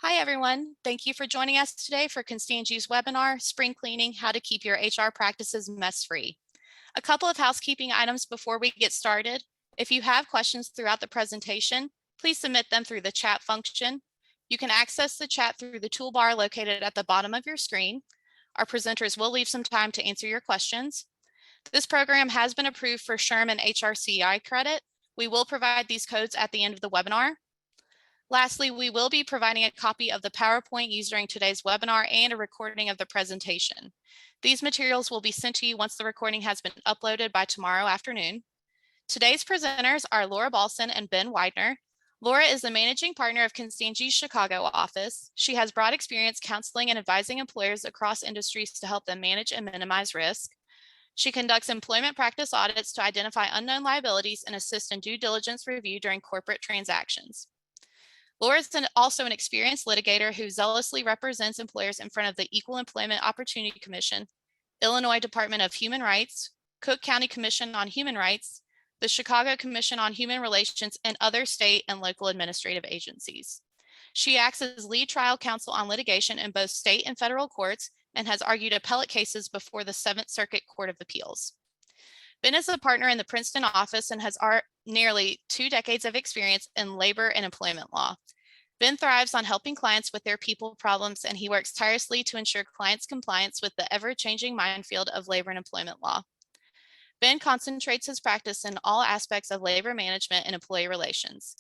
Hi, everyone. Thank you for joining us today for Constangy's webinar, Spring Cleaning, How to Keep Your HR Practices Mess-Free. A couple of housekeeping items before we get started. If you have questions throughout the presentation, please submit them through the chat function. You can access the chat through the toolbar located at the bottom of your screen. Our presenters will leave some time to answer your questions. This program has been approved for SHRM and HRCI credit. We will provide these codes at the end of the webinar. Lastly, we will be providing a copy of the PowerPoint used during today's webinar and a recording of the presentation. These materials will be sent to you once the recording has been uploaded by tomorrow afternoon. Today's presenters are Laura Balson and Ben Widener. Laura is the managing partner of Constangy's Chicago office. She has broad experience counseling and advising employers across industries to help them manage and minimize risk. She conducts employment practice audits to identify unknown liabilities and assist in due diligence review during corporate transactions. Laura is also an experienced litigator who zealously represents employers in front of the Equal Employment Opportunity Commission, Illinois Department of Human Rights, Cook County Commission on Human Rights, the Chicago Commission on Human Relations, and other state and local administrative agencies. She acts as lead trial counsel on litigation in both state and federal courts and has argued appellate cases before the Seventh Circuit Court of Appeals. Ben is a partner in the Princeton office and has nearly 2 decades of experience in labor and employment law. Ben thrives on helping clients with their people problems, and he works tirelessly to ensure clients' compliance with the ever-changing minefield of labor and employment law. Ben concentrates his practice in all aspects of labor management and employee relations.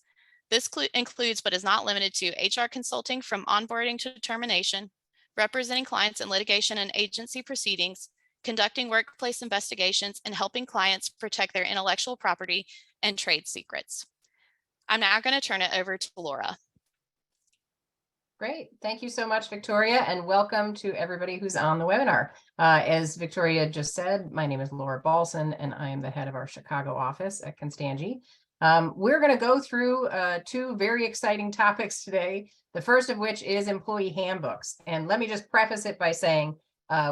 This includes, but is not limited to, HR consulting from onboarding to termination, representing clients in litigation and agency proceedings, conducting workplace investigations, and helping clients protect their intellectual property and trade secrets. I'm now going to turn it over to Laura. Great. Thank you so much, Victoria, and welcome to everybody who's on the webinar. As Victoria just said, my name is Laura Balson, and I am the head of our Chicago office at Constangy. We're going to go through 2 very exciting topics today, the first of which is employee handbooks. And let me just preface it by saying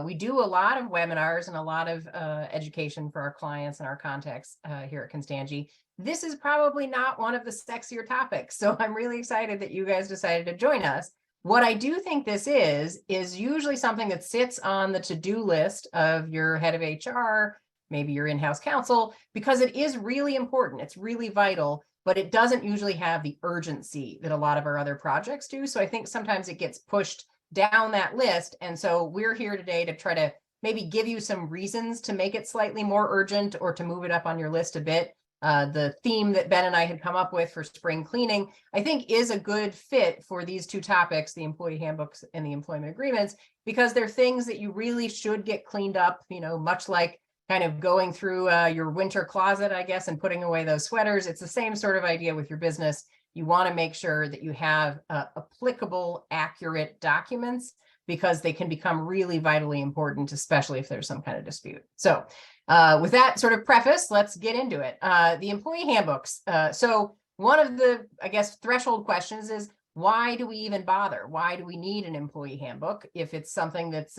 we do a lot of webinars and a lot of education for our clients and our contacts here at Constangy. This is probably not one of the sexier topics, so I'm really excited that you guys decided to join us. What I do think this is usually something that sits on the to-do list of your head of HR, maybe your in-house counsel, because it is really important. It's really vital, but it doesn't usually have the urgency that a lot of our other projects do. So I think sometimes it gets pushed down that list. And so we're here today to try to maybe give you some reasons to make it slightly more urgent or to move it up on your list a bit. The theme that Ben and I had come up with for spring cleaning, I think, is a good fit for these 2 topics, the employee handbooks and the employment agreements, because they're things that you really should get cleaned up, much like kind of going through your winter closet, I guess, and putting away those sweaters. It's the same sort of idea with your business. You want to make sure that you have applicable, accurate documents, because they can become really vitally important, especially if there's some kind of dispute. So with that sort of preface, let's get into it. The employee handbooks. So one of the, I guess, threshold questions is, why do we even bother? Why do we need an employee handbook if it's something that's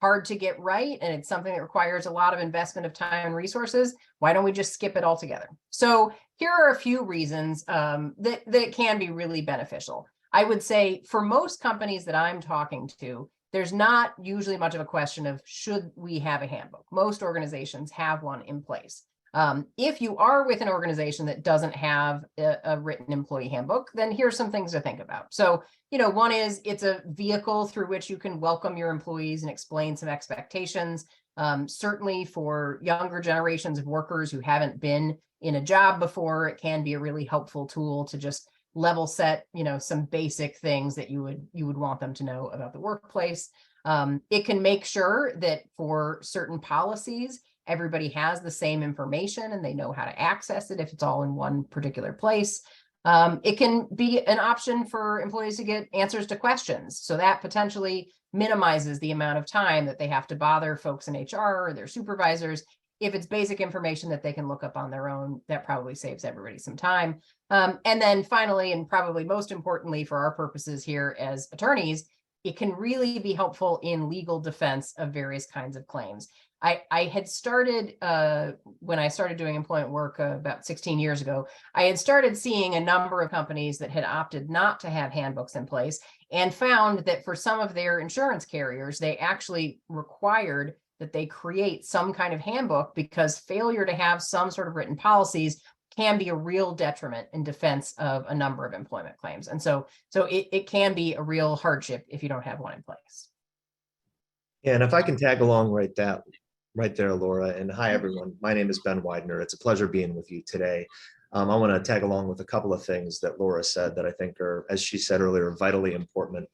hard to get right and it's something that requires a lot of investment of time and resources? Why don't we just skip it altogether? So here are a few reasons that it can be really beneficial. I would say for most companies that I'm talking to, there's not usually much of a question of should we have a handbook. Most organizations have one in place. If you are with an organization that doesn't have a written employee handbook, then here's some things to think about. So, one is it's a vehicle through which you can welcome your employees and explain some expectations. Certainly for younger generations of workers who haven't been in a job before, it can be a really helpful tool to just level set, some basic things that you would want them to know about the workplace. It can make sure that for certain policies, everybody has the same information and they know how to access it if it's all in one particular place. It can be an option for employees to get answers to questions. So that potentially minimizes the amount of time that they have to bother folks in HR or their supervisors. If it's basic information that they can look up on their own, that probably saves everybody some time. And then finally, and probably most importantly for our purposes here as attorneys, it can really be helpful in legal defense of various kinds of claims. I had started, when I started doing employment work about 16 years ago, I had started seeing a number of companies that had opted not to have handbooks in place, and found that for some of their insurance carriers, they actually required that they create some kind of handbook, because failure to have some sort of written policies can be a real detriment in defense of a number of employment claims. And so it can be a real hardship if you don't have one in place. Yeah, and if I can tag along right there, Laura, and hi everyone. My name is Ben Widener. It's a pleasure being with you today. I want to tag along with a couple of things that Laura said that I think are, as she said earlier, vitally important.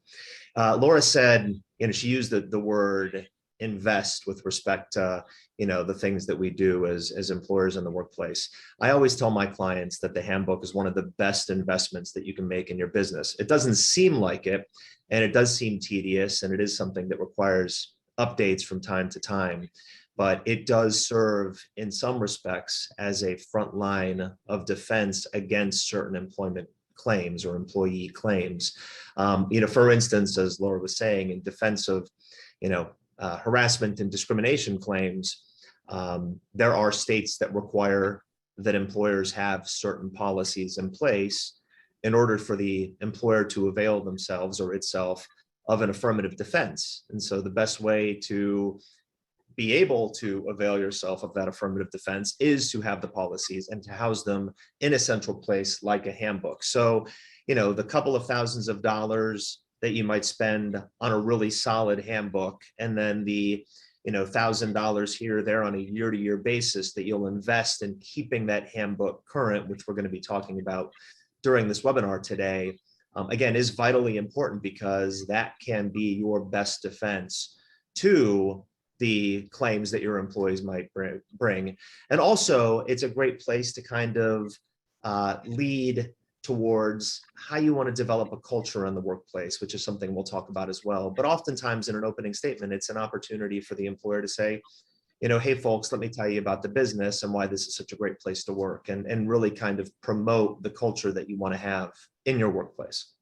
Laura said, she used the word invest with respect to, the things that we do as employers in the workplace. I always tell my clients that the handbook is one of the best investments that you can make in your business. It doesn't seem like it, and it does seem tedious, and it is something that requires updates from time to time, but it does serve in some respects as a front line of defense against certain employment claims or employee claims. For instance, as Laura was saying, in defense of, harassment and discrimination claims, there are states that require that employers have certain policies in place in order for the employer to avail themselves or itself of an affirmative defense. And so the best way to be able to avail yourself of that affirmative defense is to have the policies and to house them in a central place like a handbook. So, the couple of thousands of dollars that you might spend on a really solid handbook, and then the $1,000 here or there on a year-to-year basis that you'll invest in keeping that handbook current, which we're going to be talking about during this webinar today, again, is vitally important, because that can be your best defense to the claims that your employees might bring. And also, it's a great place to kind of lead towards how you want to develop a culture in the workplace, which is something we'll talk about as well. But oftentimes in an opening statement, it's an opportunity for the employer to say, hey folks, let me tell you about the business and why this is such a great place to work, and really kind of promote the culture that you want to have in your workplace.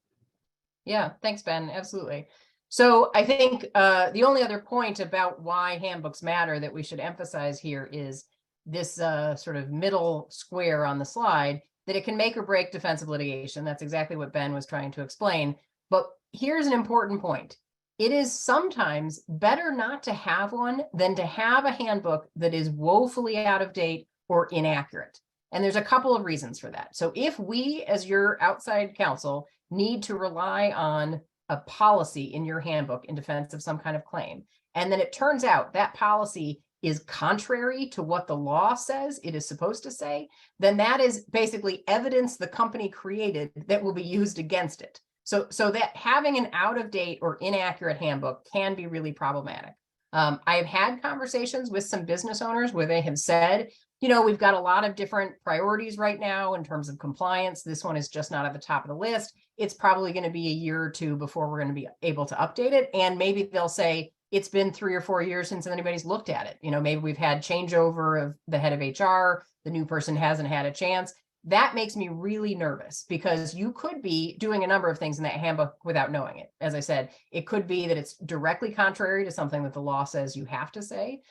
Yeah, thanks, Ben. Absolutely. So I think the only other point about why handbooks matter that we should emphasize here is this sort of middle square on the slide, that it can make or break defensive litigation. That's exactly what Ben was trying to explain. But here's an important point. It is sometimes better not to have one than to have a handbook that is woefully out of date or inaccurate. And there's a couple of reasons for that. So if we, as your outside counsel, need to rely on a policy in your handbook in defense of some kind of claim, and then it turns out that policy is contrary to what the law says it is supposed to say, then that is basically evidence the company created that will be used against it. So that having an out-of-date or inaccurate handbook can be really problematic. I've had conversations with some business owners where they have said, we've got a lot of different priorities right now in terms of compliance. This one is just not at the top of the list. It's probably going to be a year or two before we're going to be able to update it. And maybe they'll say, it's been 3 or 4 years since anybody's looked at it. Maybe we've had changeover of the head of HR. The new person hasn't had a chance. That makes me really nervous, because you could be doing a number of things in that handbook without knowing it. As I said, it could be that it's directly contrary to something that the law says you have to say.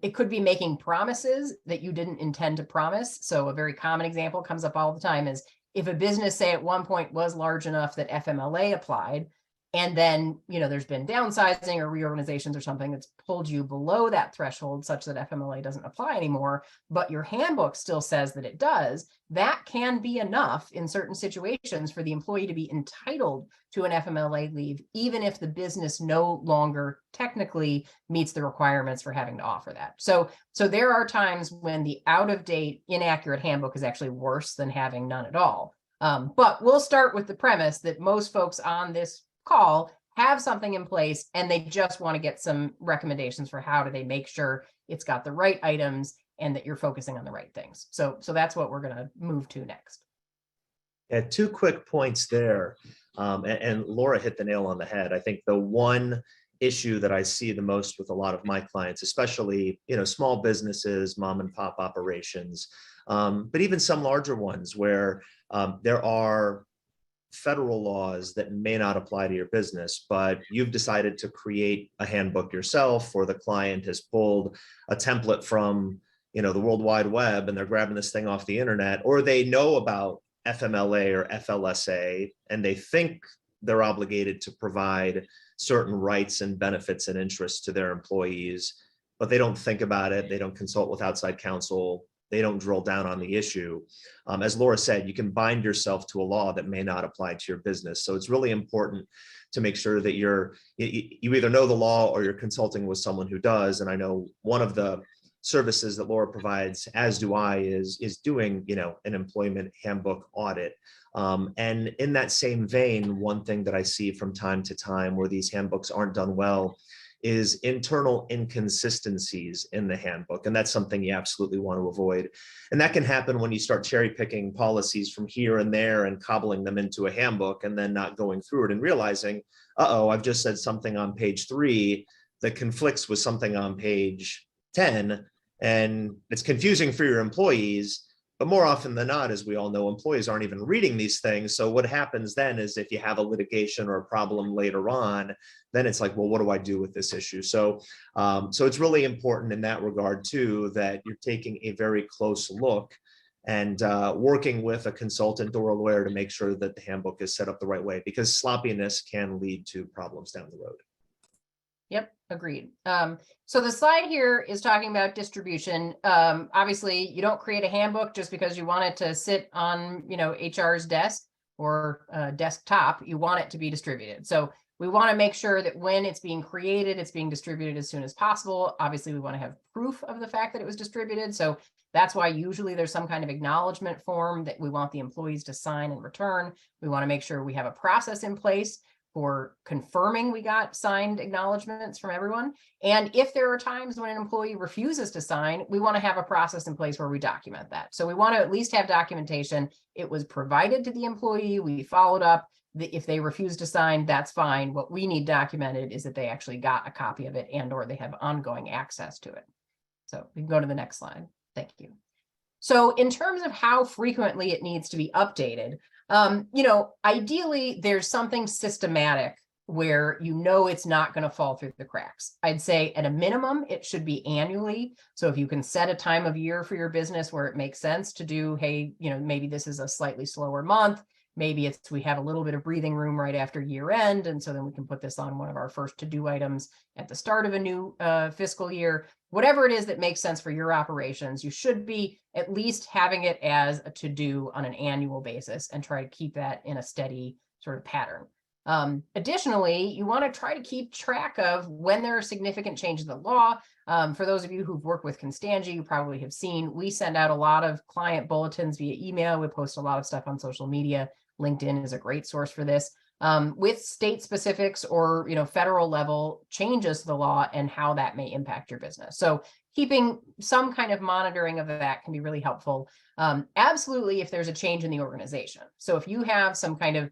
It could be making promises that you didn't intend to promise. So a very common example comes up all the time is if a business, say at one point was large enough that FMLA applied, and then, there's been downsizing or reorganizations or something that's pulled you below that threshold such that FMLA doesn't apply anymore, but your handbook still says that it does, that can be enough in certain situations for the employee to be entitled to an FMLA leave, even if the business no longer technically meets the requirements for having to offer that. So there are times when the out-of-date, inaccurate handbook is actually worse than having none at all. But we'll start with the premise that most folks on this call have something in place, and they just want to get some recommendations for how do they make sure it's got the right items and that you're focusing on the right things. So that's what we're going to move to next. Yeah, 2 quick points there. And Laura hit the nail on the head. I think the one issue that I see the most with a lot of my clients, especially, small businesses, mom and pop operations, but even some larger ones where there are federal laws that may not apply to your business, but you've decided to create a handbook yourself, or the client has pulled a template from, the World Wide Web and they're grabbing this thing off the internet, or they know about FMLA or FLSA and they think they're obligated to provide certain rights and benefits and interests to their employees, but they don't think about it. They don't consult with outside counsel. They don't drill down on the issue. As Laura said, you can bind yourself to a law that may not apply to your business. So it's really important to make sure that you either know the law or you're consulting with someone who does. And I know one of the services that Laura provides, as do I, is doing, an employment handbook audit. And in that same vein, one thing that I see from time to time where these handbooks aren't done well is internal inconsistencies in the handbook. And that's something you absolutely want to avoid. And that can happen when you start cherry picking policies from here and there and cobbling them into a handbook and then not going through it and realizing, I've just said something on page 3 that conflicts with something on page 10. And it's confusing for your employees. But more often than not, as we all know, employees aren't even reading these things. So what happens then is if you have a litigation or a problem later on, then it's like, well, what do I do with this issue? So it's really important in that regard, too, that you're taking a very close look and working with a consultant or a lawyer to make sure that the handbook is set up the right way, because sloppiness can lead to problems down the road. Yep, agreed. So the slide here is talking about distribution. Obviously, you don't create a handbook just because you want it to sit on, HR's desk or desktop. You want it to be distributed. So we want to make sure that when it's being created, it's being distributed as soon as possible. Obviously, we want to have proof of the fact that it was distributed. So that's why usually there's some kind of acknowledgement form that we want the employees to sign and return. We want to make sure we have a process in place for confirming we got signed acknowledgements from everyone. And if there are times when an employee refuses to sign, we want to have a process in place where we document that. So we want to at least have documentation. It was provided to the employee. We followed up. If they refuse to sign, that's fine. What we need documented is that they actually got a copy of it and or they have ongoing access to it. So we can go to the next slide. Thank you. So in terms of how frequently it needs to be updated, ideally there's something systematic where it's not going to fall through the cracks. I'd say at a minimum, it should be annually. So if you can set a time of year for your business where it makes sense to do, hey, maybe this is a slightly slower month. Maybe we have a little bit of breathing room right after year end. And so then we can put this on one of our first to-do items at the start of a new fiscal year. Whatever it is that makes sense for your operations, you should be at least having it as a to-do on an annual basis and try to keep that in a steady sort of pattern. Additionally, you want to try to keep track of when there are significant changes in the law. For those of you who've worked with Constangy, you probably have seen we send out a lot of client bulletins via email. We post a lot of stuff on social media. LinkedIn is a great source for this. With state specifics or federal level changes to the law and how that may impact your business. So keeping some kind of monitoring of that can be really helpful. Absolutely, if there's a change in the organization. So if you have some kind of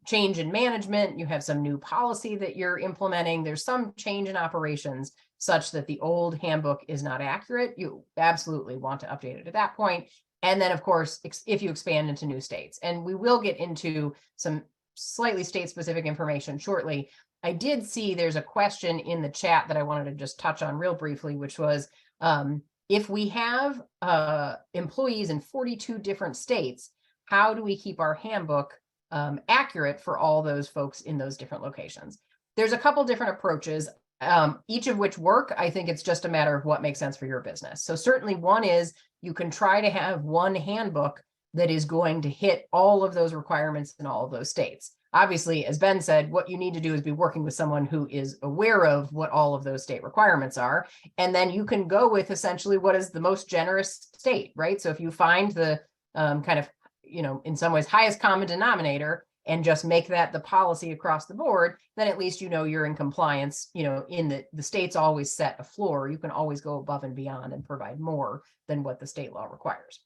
change in management, you have some new policy that you're implementing, there's some change in operations such that the old handbook is not accurate, you absolutely want to update it at that point. And then, of course, if you expand into new states, and we will get into some slightly state-specific information shortly. I did see there's a question in the chat that I wanted to just touch on real briefly, which was if we have employees in 42 different states, how do we keep our handbook accurate for all those folks in those different locations? There's a couple different approaches, each of which work. I think it's just a matter of what makes sense for your business. So certainly one is you can try to have one handbook that is going to hit all of those requirements in all of those states. Obviously, as Ben said, what you need to do is be working with someone who is aware of what all of those state requirements are. And then you can go with essentially what is the most generous state, right? So if you find the kind of, in some ways, highest common denominator and just make that the policy across the board, then at least you're in compliance. In the states always set a floor. You can always go above and beyond and provide more than what the state law requires.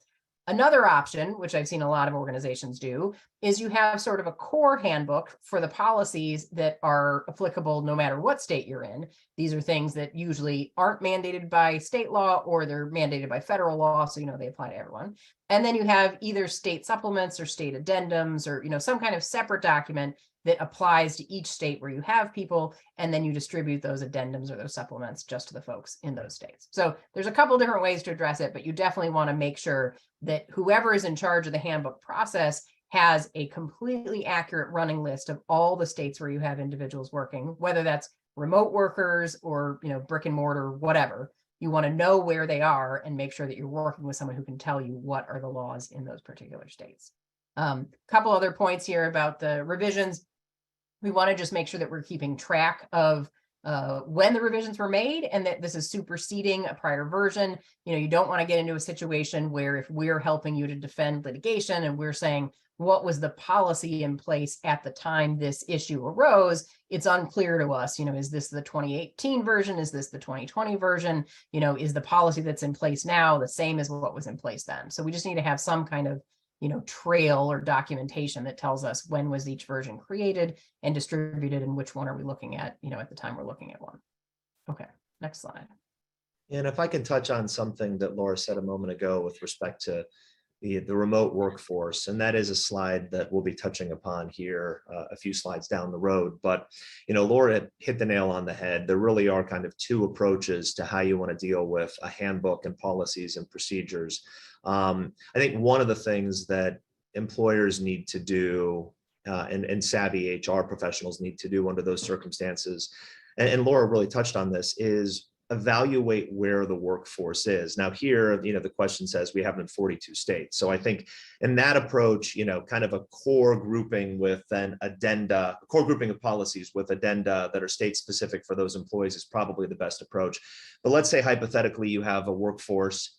Another option, which I've seen a lot of organizations do, is you have sort of a core handbook for the policies that are applicable no matter what state you're in. These are things that usually aren't mandated by state law or they're mandated by federal law, so they apply to everyone. And then you have either state supplements or state addendums or, some kind of separate document that applies to each state where you have people, and then you distribute those addendums or those supplements just to the folks in those states. So there's a couple different ways to address it, but you definitely want to make sure that whoever is in charge of the handbook process has a completely accurate running list of all the states where you have individuals working, whether that's remote workers or, brick and mortar, whatever. You want to know where they are and make sure that you're working with someone who can tell you what are the laws in those particular states. Couple other points here about the revisions. We want to just make sure that we're keeping track of when the revisions were made and that this is superseding a prior version. You don't want to get into a situation where if we're helping you to defend litigation and we're saying, what was the policy in place at the time this issue arose, it's unclear to us, is this the 2018 version? Is this the 2020 version? Is the policy that's in place now the same as what was in place then? So we just need to have some kind of, trail or documentation that tells us when was each version created and distributed and which one are we looking at, at the time we're looking at one. Okay, next slide. And if I can touch on something that Laura said a moment ago with respect to the remote workforce, and that is a slide that we'll be touching upon here a few slides down the road. But, Laura hit the nail on the head. There really are kind of two approaches to how you want to deal with a handbook and policies and procedures. I think one of the things that employers need to do and savvy HR professionals need to do under those circumstances, and Laura really touched on this, is evaluate where the workforce is. Now here, the question says we have it in 42 states. So I think in that approach, kind of a core grouping with an addenda, a core grouping of policies with addenda that are state specific for those employees is probably the best approach. But let's say hypothetically you have a workforce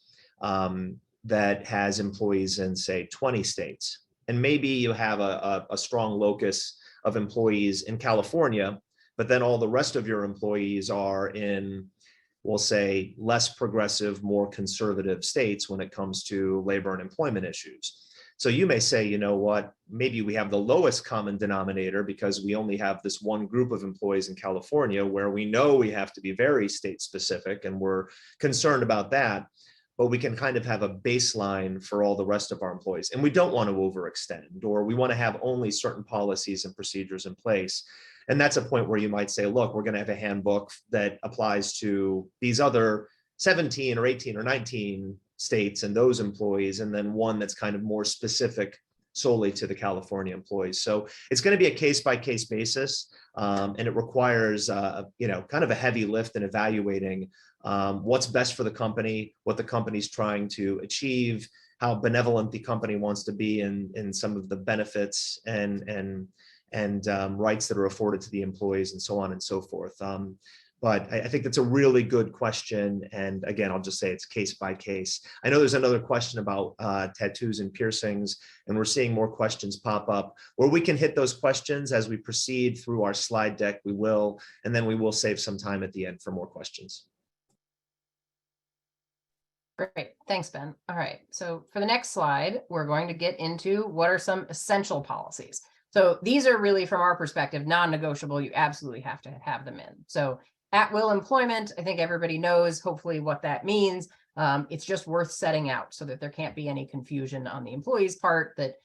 that has employees in, say, 20 states. And maybe you have a strong locus of employees in California, but then all the rest of your employees are in, we'll say, less progressive, more conservative states when it comes to labor and employment issues. So you may say, maybe we have the lowest common denominator because we only have this one group of employees in California where we know we have to be very state specific and we're concerned about that. But we can kind of have a baseline for all the rest of our employees. And we don't want to overextend, or we want to have only certain policies and procedures in place. And that's a point where you might say, look, we're going to have a handbook that applies to these other 17 or 18 or 19 states and those employees, and then one that's kind of more specific solely to the California employees. So it's going to be a case-by-case basis, and it requires, kind of a heavy lift in evaluating what's best for the company, what the company's trying to achieve, how benevolent the company wants to be in some of the benefits and rights that are afforded to the employees, and so on and so forth. But I think that's a really good question. And again, I'll just say it's case by case. I know there's another question about tattoos and piercings, and we're seeing more questions pop up. Where we can hit those questions as we proceed through our slide deck, we will, and then we will save some time at the end for more questions. Great, thanks, Ben. All right, so for the next slide, we're going to get into what are some essential policies. So these are really, from our perspective, non-negotiable. You absolutely have to have them in. So at-will employment, I think everybody knows hopefully what that means. It's just worth setting out so that there can't be any confusion on the employee's part that,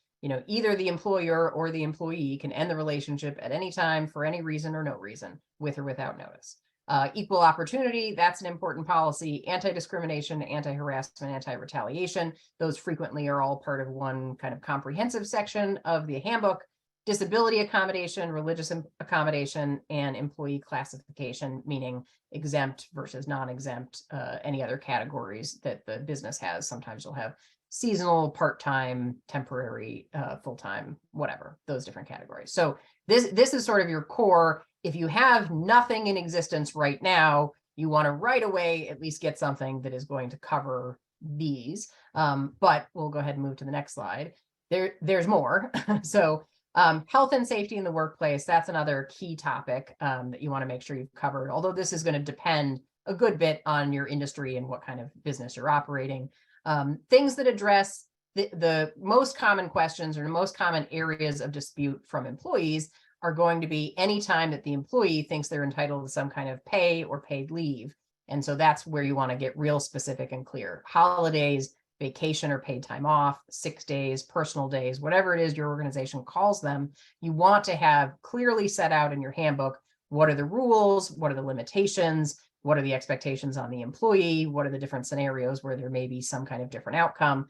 either the employer or the employee can end the relationship at any time for any reason or no reason, with or without notice. Equal opportunity, that's an important policy. Anti-discrimination, anti-harassment, anti-retaliation, those frequently are all part of one kind of comprehensive section of the handbook. Disability accommodation, religious accommodation, and employee classification, meaning exempt versus non-exempt, any other categories that the business has. Sometimes you'll have seasonal, part-time, temporary, full-time, whatever, those different categories. So this is sort of your core. If you have nothing in existence right now, you want to right away at least get something that is going to cover these. But we'll go ahead and move to the next slide. There's more. So health and safety in the workplace, that's another key topic that you want to make sure you've covered, although this is going to depend a good bit on your industry and what kind of business you're operating. Things that address the most common questions or the most common areas of dispute from employees are going to be any time that the employee thinks they're entitled to some kind of pay or paid leave. And so that's where you want to get real specific and clear. Holidays, vacation or paid time off, 6 days, personal days, whatever it is your organization calls them, you want to have clearly set out in your handbook, what are the rules, what are the limitations, what are the expectations on the employee, what are the different scenarios where there may be some kind of different outcome.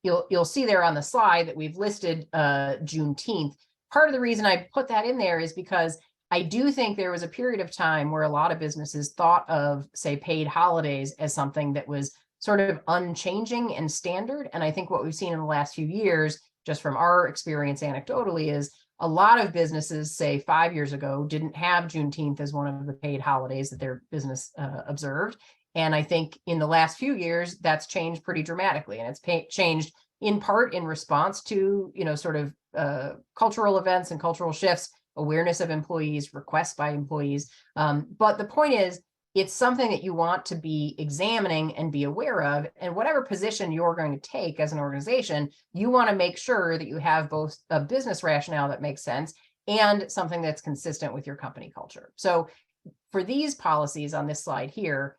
You'll see there on the slide that we've listed Juneteenth. Part of the reason I put that in there is because I do think there was a period of time where a lot of businesses thought of, say, paid holidays as something that was sort of unchanging and standard. And I think what we've seen in the last few years, just from our experience anecdotally, is a lot of businesses, say 5 years ago, didn't have Juneteenth as one of the paid holidays that their business observed. And I think in the last few years, that's changed pretty dramatically. And it's changed in part in response to, sort of cultural events and cultural shifts, awareness of employees, requests by employees. But the point is, it's something that you want to be examining and be aware of. And whatever position you're going to take as an organization, you want to make sure that you have both a business rationale that makes sense and something that's consistent with your company culture. So for these policies on this slide here,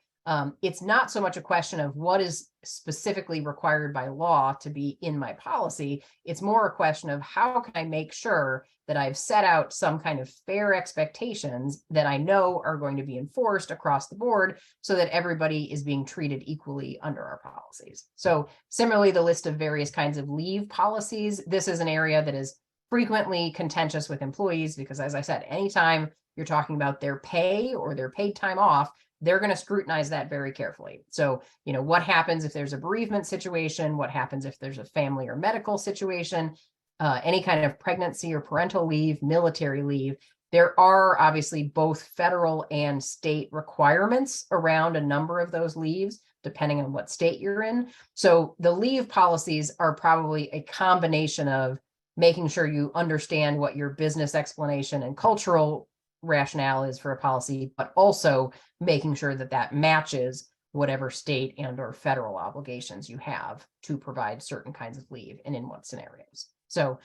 it's not so much a question of what is specifically required by law to be in my policy. It's more a question of how can I make sure that I've set out some kind of fair expectations that I know are going to be enforced across the board so that everybody is being treated equally under our policies. So similarly, the list of various kinds of leave policies, this is an area that is frequently contentious with employees because, as I said, anytime you're talking about their pay or their paid time off, they're going to scrutinize that very carefully. So, what happens if there's a bereavement situation? What happens if there's a family or medical situation? Any kind of pregnancy or parental leave, military leave. There are obviously both federal and state requirements around a number of those leaves, depending on what state you're in. So the leave policies are probably a combination of making sure you understand what your business explanation and cultural rationale is for a policy, but also making sure that that matches whatever state and or federal obligations you have to provide certain kinds of leave and in what scenarios. So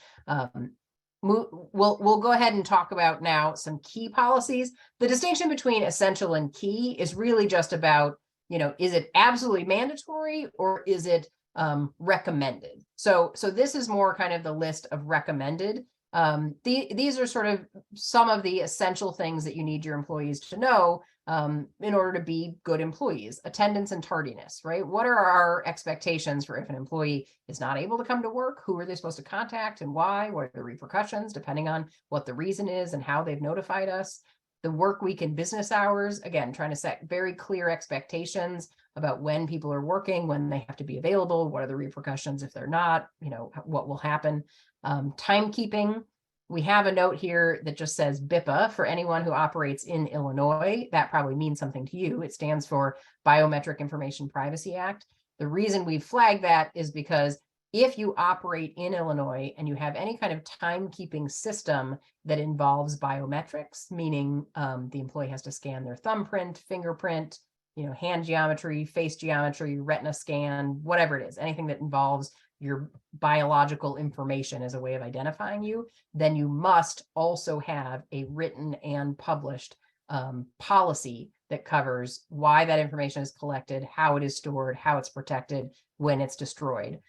we'll go ahead and talk about now some key policies. The distinction between essential and key is really just about, is it absolutely mandatory or is it recommended? So this is more kind of the list of recommended. These are sort of some of the essential things that you need your employees to know in order to be good employees. Attendance and tardiness, right? What are our expectations for if an employee is not able to come to work? Who are they supposed to contact and why? What are the repercussions, depending on what the reason is and how they've notified us? The work week and business hours, again, trying to set very clear expectations about when people are working, when they have to be available, what are the repercussions if they're not, what will happen. Timekeeping. We have a note here that just says BIPA for anyone who operates in Illinois. That probably means something to you. It stands for Biometric Information Privacy Act. The reason we flag that is because if you operate in Illinois and you have any kind of timekeeping system that involves biometrics, meaning the employee has to scan their thumbprint, fingerprint, hand geometry, face geometry, retina scan, whatever it is, anything that involves your biological information as a way of identifying you, then you must also have a written and published policy that covers why that information is collected, how it is stored, how it's protected, when it's destroyed,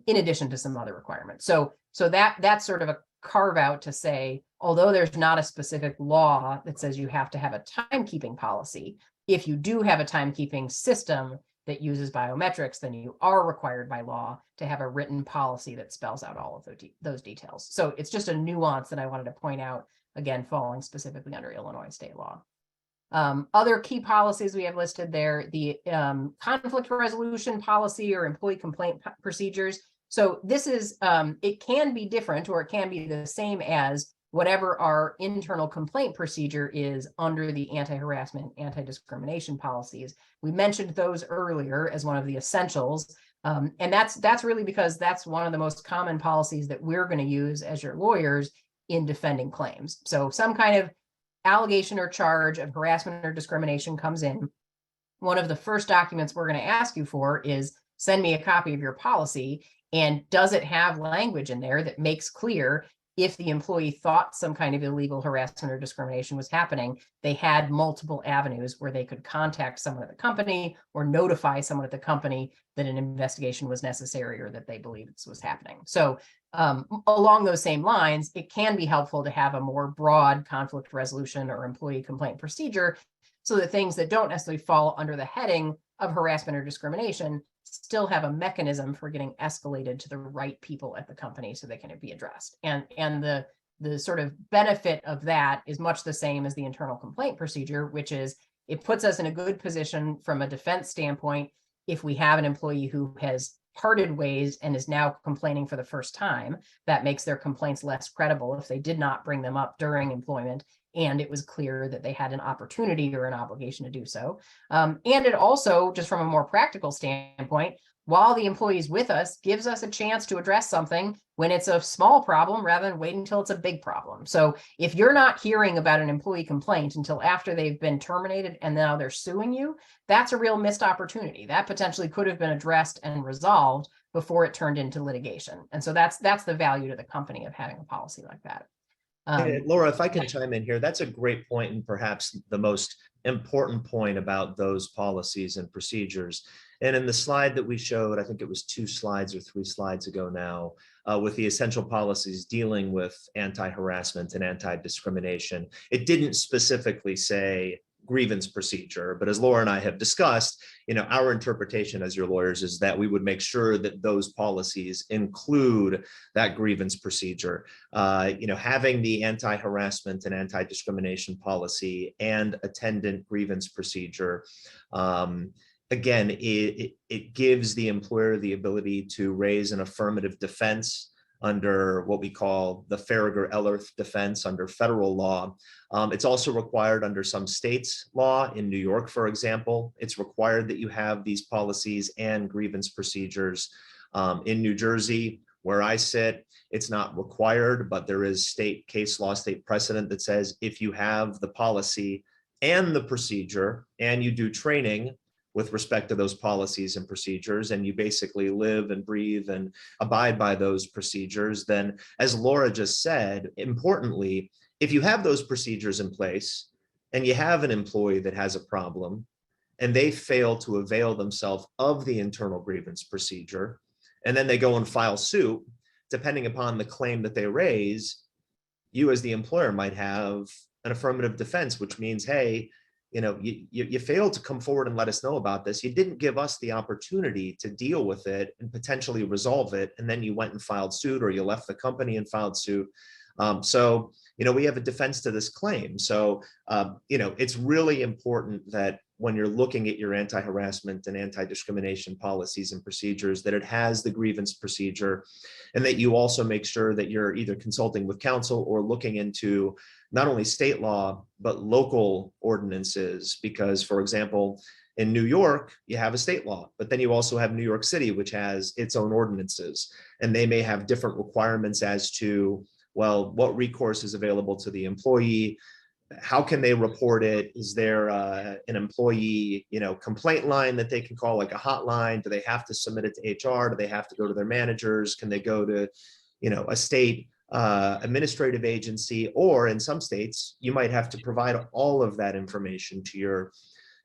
in addition to some other requirements. So that's sort of a carve out to say, although there's not a specific law that says you have to have a timekeeping policy, if you do have a timekeeping system that uses biometrics, then you are required by law to have a written policy that spells out all of those details. So it's just a nuance that I wanted to point out, again, falling specifically under Illinois state law. Other key policies we have listed there, the conflict resolution policy or employee complaint procedures. So this is, it can be different or it can be the same as whatever our internal complaint procedure is under the anti-harassment, anti-discrimination policies. We mentioned those earlier as one of the essentials. And that's really because that's one of the most common policies that we're going to use as your lawyers in defending claims. So some kind of allegation or charge of harassment or discrimination comes in. One of the first documents we're going to ask you for is send me a copy of your policy. And does it have language in there that makes clear if the employee thought some kind of illegal harassment or discrimination was happening, they had multiple avenues where they could contact someone at the company or notify someone at the company that an investigation was necessary or that they believed this was happening. So along those same lines, it can be helpful to have a more broad conflict resolution or employee complaint procedure so that things that don't necessarily fall under the heading of harassment or discrimination still have a mechanism for getting escalated to the right people at the company so they can be addressed. And the sort of benefit of that is much the same as the internal complaint procedure, which is it puts us in a good position from a defense standpoint if we have an employee who has parted ways and is now complaining for the first time. That makes their complaints less credible if they did not bring them up during employment and it was clear that they had an opportunity or an obligation to do so. And it also, just from a more practical standpoint, while the employee is with us, gives us a chance to address something when it's a small problem rather than waiting until it's a big problem. So if you're not hearing about an employee complaint until after they've been terminated and now they're suing you, that's a real missed opportunity. That potentially could have been addressed and resolved before it turned into litigation. And so that's the value to the company of having a policy like that. Hey, Laura, if I can chime in here, that's a great point and perhaps the most important point about those policies and procedures. And in the slide that we showed, I think it was 2 slides or 3 slides ago now, with the essential policies dealing with anti-harassment and anti-discrimination, it didn't specifically say grievance procedure, but as Laura and I have discussed, our interpretation as your lawyers is that we would make sure that those policies include that grievance procedure. Having the anti-harassment and anti-discrimination policy and attendant grievance procedure, again, it gives the employer the ability to raise an affirmative defense under what we call the Farragher-Ellerth defense under federal law. It's also required under some states' law. In New York, for example, it's required that you have these policies and grievance procedures. In New Jersey, where I sit, it's not required, but there is state case law, state precedent that says if you have the policy and the procedure and you do training with respect to those policies and procedures, and you basically live and breathe and abide by those procedures, then as Laura just said, importantly, if you have those procedures in place and you have an employee that has a problem and they fail to avail themselves of the internal grievance procedure, and then they go and file suit, depending upon the claim that they raise, you as the employer might have an affirmative defense, which means, hey, you failed to come forward and let us know about this. You didn't give us the opportunity to deal with it and potentially resolve it. And then you went and filed suit, or you left the company and filed suit. So we have a defense to this claim. So, it's really important that when you're looking at your anti-harassment and anti-discrimination policies and procedures, that it has the grievance procedure, and that you also make sure that you're either consulting with counsel or looking into not only state law, but local ordinances. Because, for example, in New York, you have a state law, but then you also have New York City, which has its own ordinances, and they may have different requirements as to, well, what recourse is available to the employee, how can they report it? Is there an employee, complaint line that they can call, like a hotline? Do they have to submit it to HR? Do they have to go to their managers? Can they go to, a state administrative agency? Or in some states, you might have to provide all of that information to your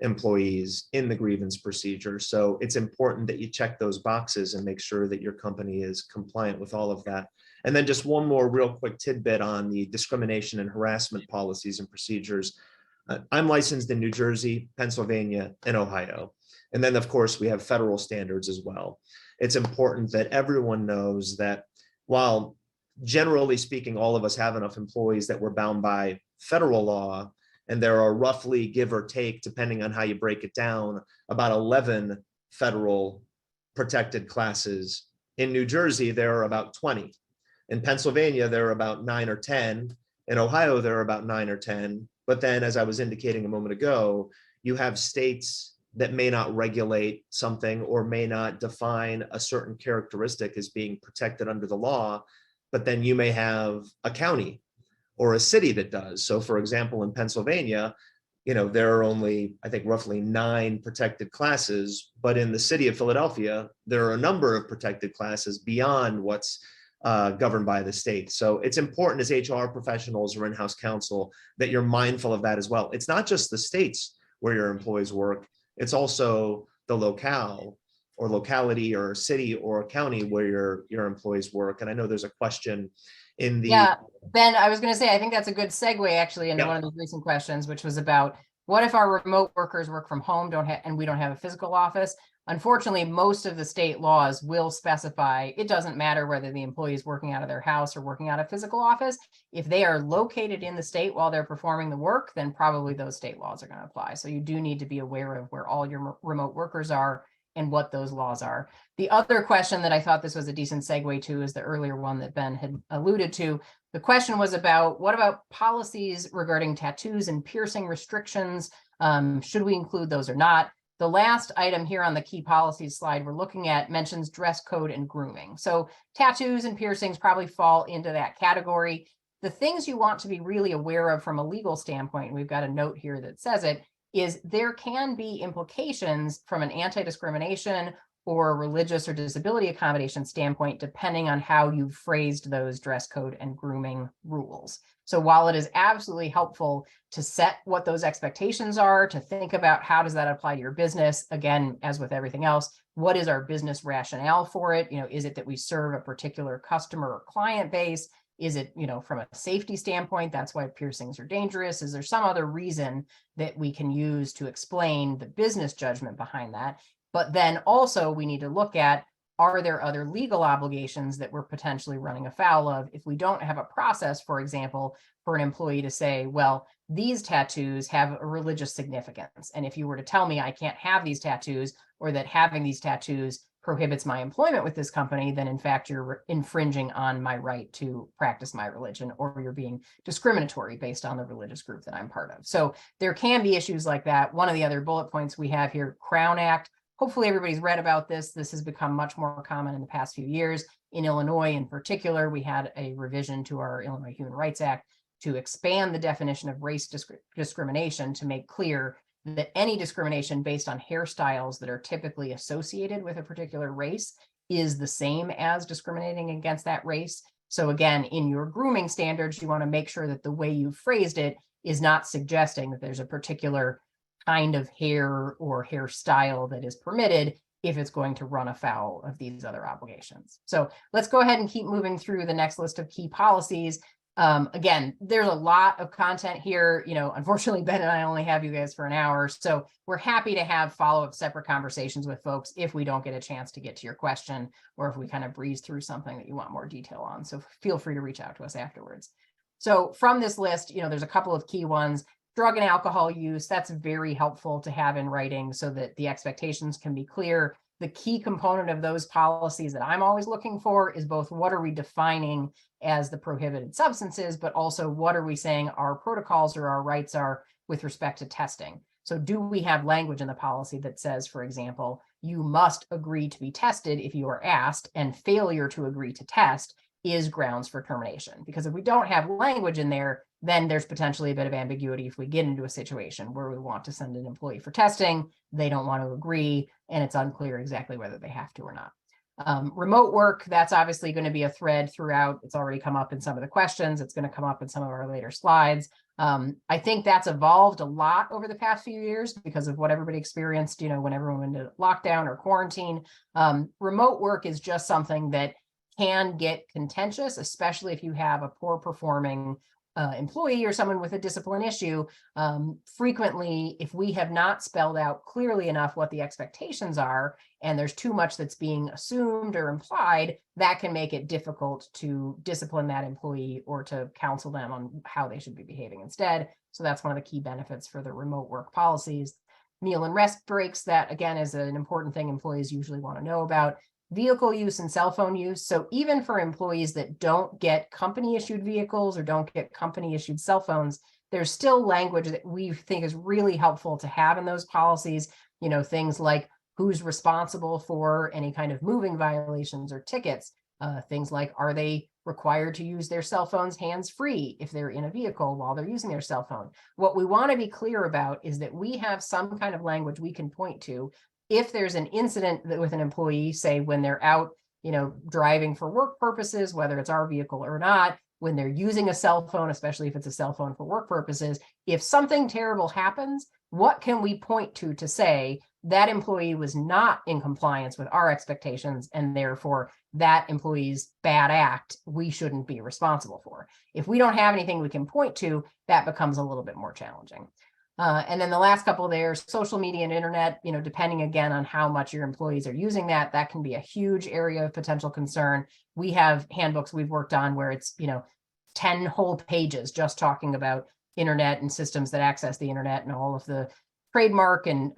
employees in the grievance procedure. So it's important that you check those boxes and make sure that your company is compliant with all of that. And then just one more real quick tidbit on the discrimination and harassment policies and procedures. I'm licensed in New Jersey, Pennsylvania, and Ohio. And then, of course, we have federal standards as well. It's important that everyone knows that while generally speaking, all of us have enough employees that we're bound by federal law, and there are roughly, give or take, depending on how you break it down, about 11 federal protected classes. In New Jersey, there are about 20. In Pennsylvania, there are about 9 or 10. In Ohio, there are about 9 or 10. But then, as I was indicating a moment ago, you have states that may not regulate something or may not define a certain characteristic as being protected under the law, but then you may have a county or a city that does. So, for example, in Pennsylvania, there are only, I think, roughly 9 protected classes, but in the city of Philadelphia, there are a number of protected classes beyond what's governed by the state. So it's important as HR professionals or in-house counsel that you're mindful of that as well. It's not just the states where your employees work, it's also the locale or locality or city or county where your employees work. And I know there's a question in the— Yeah, Ben, I was going to say, I think that's a good segue actually into Yep. one of these recent questions, which was about what if our remote workers work from home, and we don't have a physical office? Unfortunately, most of the state laws will specify it doesn't matter whether the employee is working out of their house or working out of physical office. If they are located in the state while they're performing the work, then probably those state laws are going to apply. So you do need to be aware of where all your remote workers are and what those laws are. The other question that I thought this was a decent segue to is the earlier one that Ben had alluded to. The question was about what about policies regarding tattoos and piercing restrictions? Should we include those or not? The last item here on the key policies slide we're looking at mentions dress code and grooming. So tattoos and piercings probably fall into that category. The things you want to be really aware of from a legal standpoint, we've got a note here that says it, is there can be implications from an anti-discrimination or religious or disability accommodation standpoint, depending on how you've phrased those dress code and grooming rules. So while it is absolutely helpful to set what those expectations are, to think about how does that apply to your business, again, as with everything else, what is our business rationale for it? Is it that we serve a particular customer or client base? Is it, from a safety standpoint, that's why piercings are dangerous? Is there some other reason that we can use to explain the business judgment behind that? But then also we need to look at, are there other legal obligations that we're potentially running afoul of if we don't have a process, for example, for an employee to say, well, these tattoos have a religious significance. And if you were to tell me I can't have these tattoos, or that having these tattoos prohibits my employment with this company, then in fact, you're infringing on my right to practice my religion, or you're being discriminatory based on the religious group that I'm part of. So there can be issues like that. One of the other bullet points we have here, Crown Act. Hopefully everybody's read about this. This has become much more common in the past few years. In Illinois in particular, we had a revision to our Illinois Human Rights Act to expand the definition of race discrimination to make clear that any discrimination based on hairstyles that are typically associated with a particular race is the same as discriminating against that race. So again, in your grooming standards, you want to make sure that the way you phrased it is not suggesting that there's a particular kind of hair or hairstyle that is permitted if it's going to run afoul of these other obligations. So let's go ahead and keep moving through the next list of key policies. Again, there's a lot of content here. Unfortunately, Ben and I only have you guys for an hour, so we're happy to have follow-up separate conversations with folks if we don't get a chance to get to your question, or if we kind of breeze through something that you want more detail on. So feel free to reach out to us afterwards. So from this list, there's a couple of key ones. Drug and alcohol use, that's very helpful to have in writing so that the expectations can be clear. The key component of those policies that I'm always looking for is both what are we defining as the prohibited substances, but also what are we saying our protocols or our rights are with respect to testing. So do we have language in the policy that says, for example, you must agree to be tested if you are asked, and failure to agree to test is grounds for termination? Because if we don't have language in there, then there's potentially a bit of ambiguity if we get into a situation where we want to send an employee for testing, they don't want to agree, and it's unclear exactly whether they have to or not. Remote work, that's obviously going to be a thread throughout. It's already come up in some of the questions. It's going to come up in some of our later slides. I think that's evolved a lot over the past few years because of what everybody experienced, when everyone went into lockdown or quarantine. Remote work is just something that can get contentious, especially if you have a poor performing employee or someone with a discipline issue. Frequently, if we have not spelled out clearly enough what the expectations are, and there's too much that's being assumed or implied, that can make it difficult to discipline that employee or to counsel them on how they should be behaving instead. So that's one of the key benefits for the remote work policies. Meal and rest breaks, that again is an important thing employees usually want to know about. Vehicle use and cell phone use. So even for employees that don't get company issued vehicles or don't get company issued cell phones, there's still language that we think is really helpful to have in those policies. Things like who's responsible for any kind of moving violations or tickets. Things like, are they required to use their cell phones hands-free if they're in a vehicle while they're using their cell phone? What we want to be clear about is that we have some kind of language we can point to if there's an incident with an employee, say when they're out driving for work purposes, whether it's our vehicle or not, when they're using a cell phone, especially if it's a cell phone for work purposes, if something terrible happens, what can we point to say that employee was not in compliance with our expectations, and therefore that employee's bad act we shouldn't be responsible for? If we don't have anything we can point to, that becomes a little bit more challenging. And then the last couple there, social media and internet, depending again on how much your employees are using that can be a huge area of potential concern. We have handbooks we've worked on where it's, 10 whole pages just talking about internet and systems that access the internet and all of the trademark and,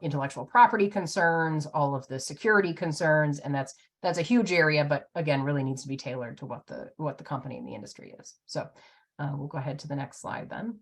intellectual property concerns, all of the security concerns. And that's a huge area, but again, really needs to be tailored to what the company and the industry is. So we'll go ahead to the next slide then.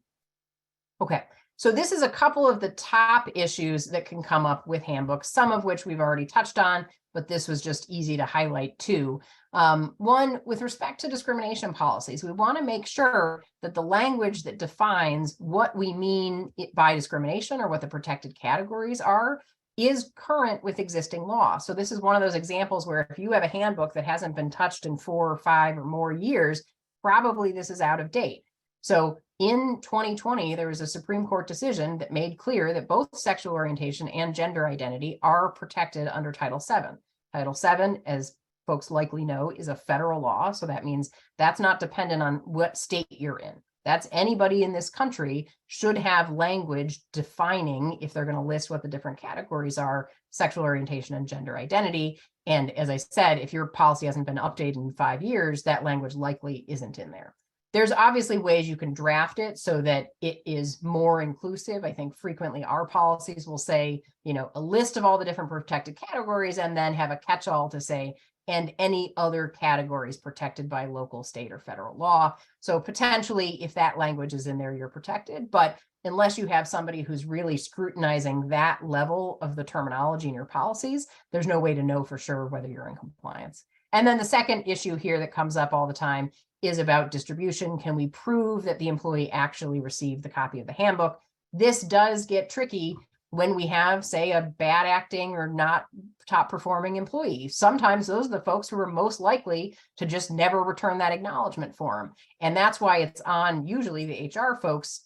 Okay. So this is a couple of the top issues that can come up with handbooks, some of which we've already touched on, but this was just easy to highlight too. One, with respect to discrimination policies, we want to make sure that the language that defines what we mean by discrimination or what the protected categories are is current with existing law. So this is one of those examples where if you have a handbook that hasn't been touched in 4 or 5 or more years, probably this is out of date. So in 2020, there was a Supreme Court decision that made clear that both sexual orientation and gender identity are protected under Title VII. Title VII, as folks likely know, is a federal law. So that means that's not dependent on what state you're in. That's anybody in this country should have language defining, if they're going to list what the different categories are, sexual orientation and gender identity. And as I said, if your policy hasn't been updated in 5 years, that language likely isn't in there. There's obviously ways you can draft it so that it is more inclusive. I think frequently our policies will say, a list of all the different protected categories and then have a catch-all to say, and any other categories protected by local, state, or federal law. So potentially, if that language is in there, you're protected. But unless you have somebody who's really scrutinizing that level of the terminology in your policies, there's no way to know for sure whether you're in compliance. And then the second issue here that comes up all the time is about distribution. Can we prove that the employee actually received the copy of the handbook? This does get tricky when we have, say, a bad acting or not top performing employee. Sometimes those are the folks who are most likely to just never return that acknowledgement form. And that's why it's on usually the HR folks,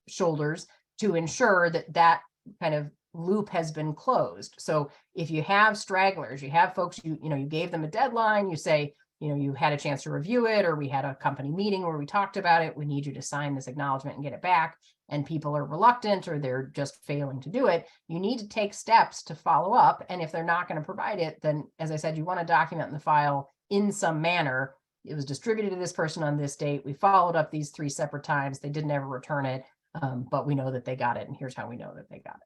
shoulders to ensure that that kind of loop has been closed. So if you have stragglers, you have folks, you gave them a deadline, you say, you had a chance to review it, or we had a company meeting where we talked about it. We need you to sign this acknowledgement and get it back. And people are reluctant or they're just failing to do it. You need to take steps to follow up. And if they're not going to provide it, then, as I said, you want to document in the file in some manner. It was distributed to this person on this date. We followed up these 3 separate times. They didn't ever return it, but we know that they got it. And here's how we know that they got it.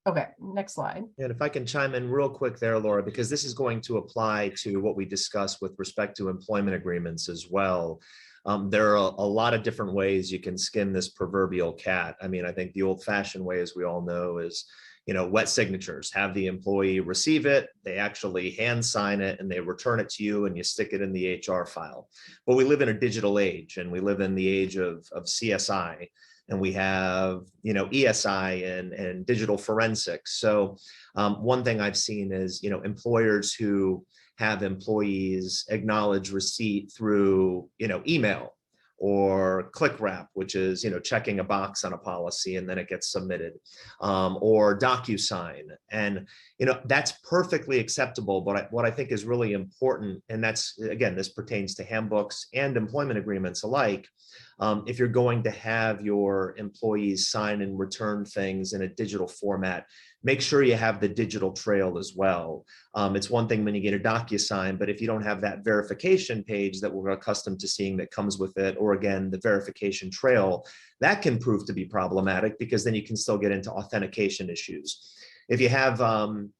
Okay, next slide. And if I can chime in real quick there, Laura, because this is going to apply to what we discussed with respect to employment agreements as well. There are a lot of different ways you can skin this proverbial cat. I mean, I think the old-fashioned way, as we all know, is, wet signatures. Have the employee receive it, they actually hand sign it, and they return it to you, and you stick it in the HR file. But we live in a digital age, and we live in the age of CSI. And we have, ESI and digital forensics. So one thing I've seen is, employers who have employees acknowledge receipt through, email or click wrap, which is, checking a box on a policy and then it gets submitted, or DocuSign. And, that's perfectly acceptable. But what I think is really important, and that's, again, this pertains to handbooks and employment agreements alike. If you're going to have your employees sign and return things in a digital format, make sure you have the digital trail as well. It's one thing when you get a DocuSign, but if you don't have that verification page that we're accustomed to seeing that comes with it, or again, the verification trail, that can prove to be problematic because then you can still get into authentication issues. If you have, and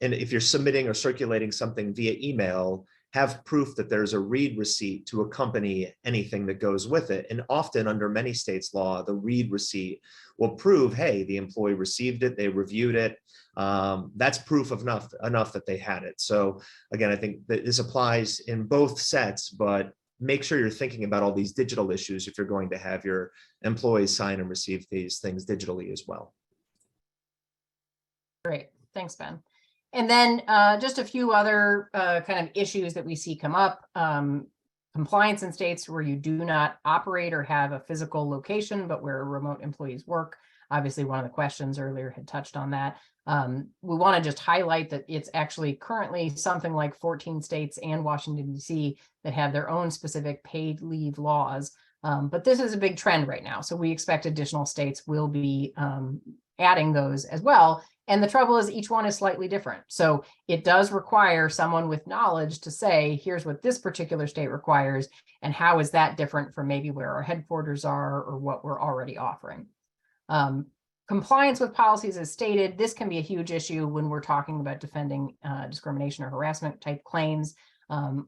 if you're submitting or circulating something via email, have proof that there's a read receipt to accompany anything that goes with it. And often under many states' law, the read receipt will prove, hey, the employee received it, they reviewed it. That's proof of enough that they had it. So again, I think that this applies in both sets, but make sure you're thinking about all these digital issues if you're going to have your employees sign and receive these things digitally as well. Great, thanks, Ben. And then just a few other kind of issues that we see come up. Compliance in states where you do not operate or have a physical location, but where remote employees work. Obviously, one of the questions earlier had touched on that. We want to just highlight that it's actually currently something like 14 states and Washington, D.C. that have their own specific paid leave laws. But this is a big trend right now. So we expect additional states will be adding those as well. And the trouble is each one is slightly different. So it does require someone with knowledge to say, here's what this particular state requires, and how is that different from maybe where our headquarters are or what we're already offering. Compliance with policies as stated, this can be a huge issue when we're talking about defending discrimination or harassment type claims.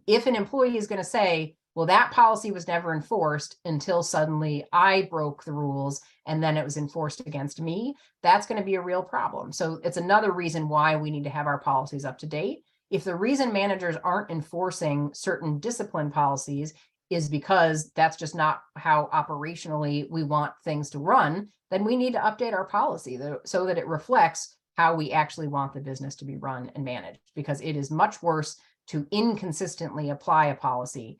If an employee is going to say, well, that policy was never enforced until suddenly I broke the rules and then it was enforced against me, that's going to be a real problem. So it's another reason why we need to have our policies up to date. If the reason managers aren't enforcing certain discipline policies is because that's just not how operationally we want things to run, then we need to update our policy so that it reflects how we actually want the business to be run and managed, because it is much worse to inconsistently apply a policy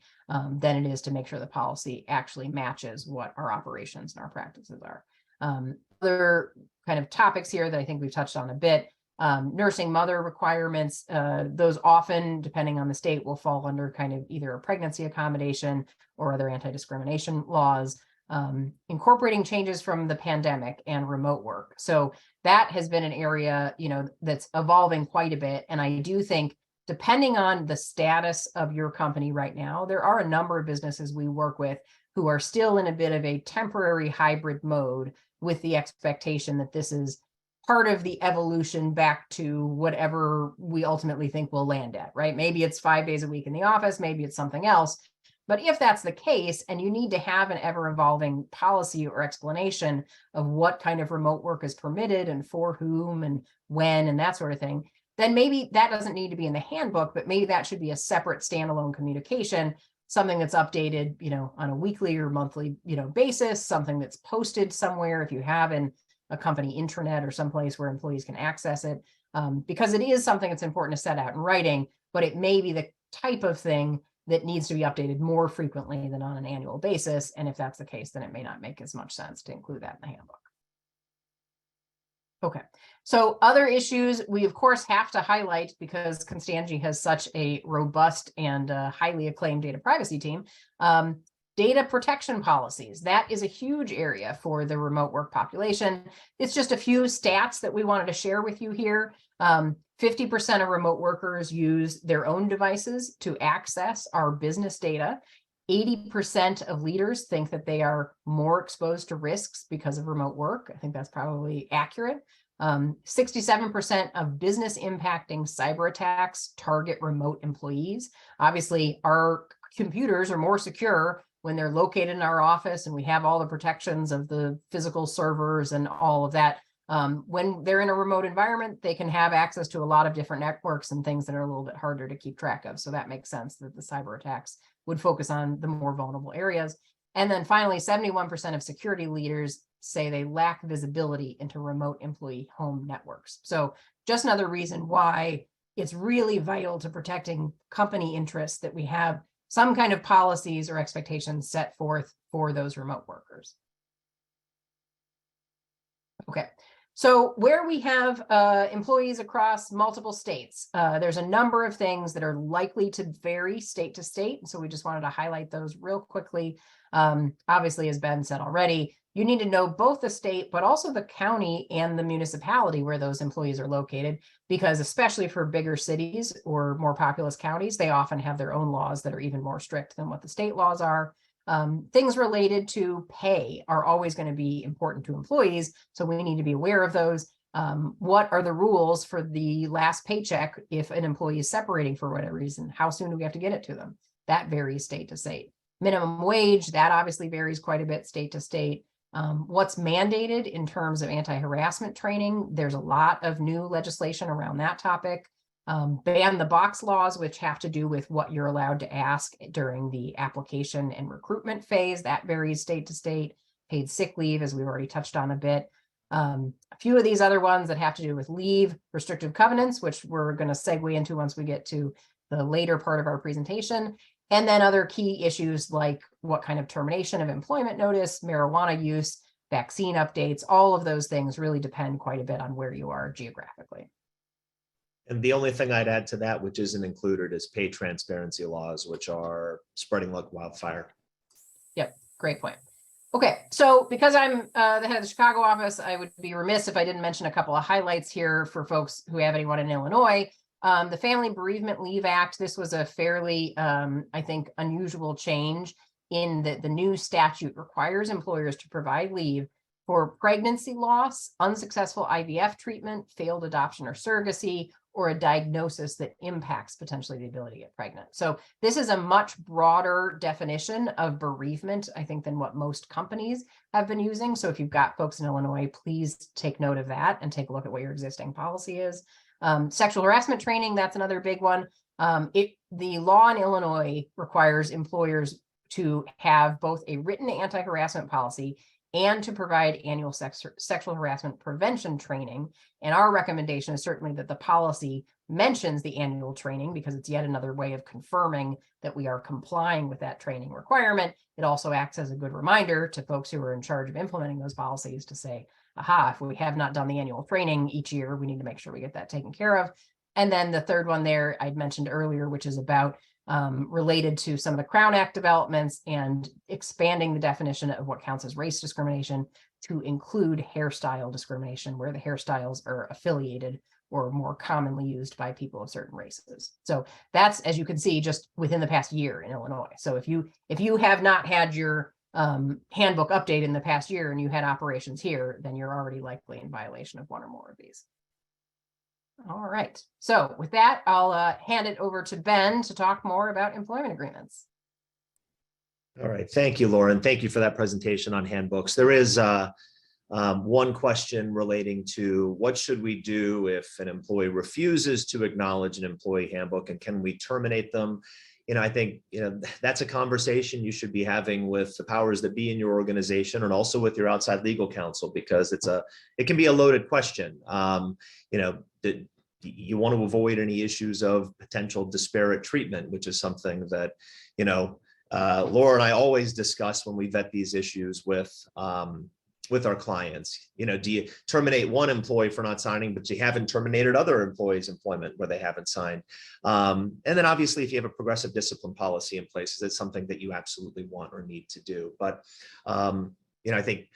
than it is to make sure the policy actually matches what our operations and our practices are. Other kind of topics here that I think we've touched on a bit, nursing mother requirements, those often, depending on the state, will fall under kind of either a pregnancy accommodation or other anti-discrimination laws. Incorporating changes from the pandemic and remote work. So that has been an area, that's evolving quite a bit. And I do think, depending on the status of your company right now, there are a number of businesses we work with who are still in a bit of a temporary hybrid mode, with the expectation that this is part of the evolution back to whatever we ultimately think we'll land at, right? Maybe it's 5 days a week in the office, maybe it's something else. But if that's the case, and you need to have an ever-evolving policy or explanation of what kind of remote work is permitted and for whom and when and that sort of thing, then maybe that doesn't need to be in the handbook, but maybe that should be a separate standalone communication, something that's updated, on a weekly or monthly, basis, something that's posted somewhere if you have a company intranet or someplace where employees can access it, because it is something that's important to set out in writing, but it may be the type of thing that needs to be updated more frequently than on an annual basis. And if that's the case, then it may not make as much sense to include that in the handbook. Okay, so other issues we of course have to highlight, because Constangy has such a robust and highly acclaimed data privacy team. Data protection policies, that is a huge area for the remote work population. It's just a few stats that we wanted to share with you here. 50% of remote workers use their own devices to access our business data. 80% of leaders think that they are more exposed to risks because of remote work. I think that's probably accurate. 67% of business impacting cyber attacks target remote employees. Obviously, our computers are more secure when they're located in our office and we have all the protections of the physical servers and all of that. When they're in a remote environment, they can have access to a lot of different networks and things that are a little bit harder to keep track of. So that makes sense that the cyber attacks would focus on the more vulnerable areas. And then finally, 71% of security leaders say they lack visibility into remote employee home networks. So just another reason why it's really vital to protecting company interests that we have some kind of policies or expectations set forth for those remote workers. Okay. So where we have employees across multiple states, there's a number of things that are likely to vary state to state. So we just wanted to highlight those real quickly. Obviously, as Ben said already, you need to know both the state, but also the county and the municipality where those employees are located, because especially for bigger cities or more populous counties, they often have their own laws that are even more strict than what the state laws are. Things related to pay are always going to be important to employees, so we need to be aware of those. What are the rules for the last paycheck if an employee is separating for whatever reason? How soon do we have to get it to them? That varies state to state. Minimum wage, that obviously varies quite a bit state to state. What's mandated in terms of anti-harassment training, there's a lot of new legislation around that topic. Ban the box laws, which have to do with what you're allowed to ask during the application and recruitment phase. That varies state to state. Paid sick leave, as we've already touched on a bit. A few of these other ones that have to do with leave, restrictive covenants, which we're going to segue into once we get to the later part of our presentation. And then other key issues like what kind of termination of employment notice, marijuana use, vaccine updates, all of those things really depend quite a bit on where you are geographically. And the only thing I'd add to that, which isn't included, is pay transparency laws, which are spreading like wildfire. Yep, great point. Okay, so because I'm the head of the Chicago office, I would be remiss if I didn't mention a couple of highlights here for folks who have anyone in Illinois. The Family Bereavement Leave Act, this was a fairly, I think, unusual change in that the new statute requires employers to provide leave for pregnancy loss, unsuccessful IVF treatment, failed adoption or surrogacy, or a diagnosis that impacts potentially the ability to get pregnant. So this is a much broader definition of bereavement, I think, than what most companies have been using. So if you've got folks in Illinois, please take note of that and take a look at what your existing policy is. Sexual harassment training, that's another big one. The law in Illinois requires employers to have both a written anti-harassment policy and to provide annual sexual harassment prevention training. And our recommendation is certainly that the policy mentions the annual training because it's yet another way of confirming that we are complying with that training requirement. It also acts as a good reminder to folks who are in charge of implementing those policies to say, aha, if we have not done the annual training each year, we need to make sure we get that taken care of. And then the third one there I'd mentioned earlier, which is about related to some of the Crown Act developments and expanding the definition of what counts as race discrimination to include hairstyle discrimination, where the hairstyles are affiliated or more commonly used by people of certain races. So that's, as you can see, just within the past year in Illinois. So if you have not had your handbook updated in the past year and you had operations here, then you're already likely in violation of one or more of these. All right. So with that, I'll hand it over to Ben to talk more about employment agreements. All right. Thank you, Laura. And thank you for that presentation on handbooks. There is one question relating to what should we do if an employee refuses to acknowledge an employee handbook, and can we terminate them? I think, that's a conversation you should be having with the powers that be in your organization and also with your outside legal counsel, because it can be a loaded question. You want to avoid any issues of potential disparate treatment, which is something that, Laura and I always discuss when we vet these issues with our clients. Do you terminate one employee for not signing, but you haven't terminated other employees' employment where they haven't signed? And then obviously, if you have a progressive discipline policy in place, it's something that you absolutely want or need to do. But, I think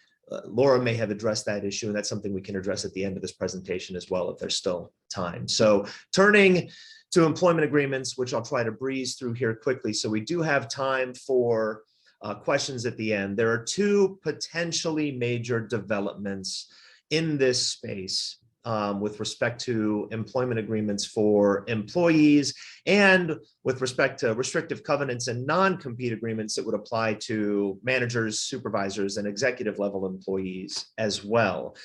Laura may have addressed that issue, and that's something we can address at the end of this presentation as well, if there's still time. So turning to employment agreements, which I'll try to breeze through here quickly. So we do have time for questions at the end. There are two potentially major developments in this space with respect to employment agreements for employees and with respect to restrictive covenants and non-compete agreements that would apply to managers, supervisors, and executive level employees as well.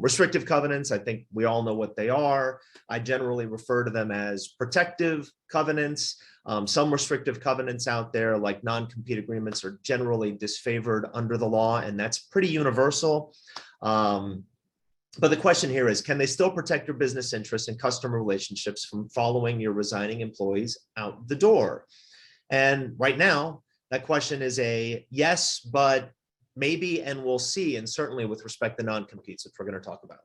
Restrictive covenants, I think we all know what they are. I generally refer to them as protective covenants. Some restrictive covenants out there, like non-compete agreements, are generally disfavored under the law, and that's pretty universal. But the question here is, can they still protect your business interests and customer relationships from following your resigning employees out the door? And right now, that question is a yes, but maybe, and we'll see, and certainly with respect to non-competes, which we're going to talk about.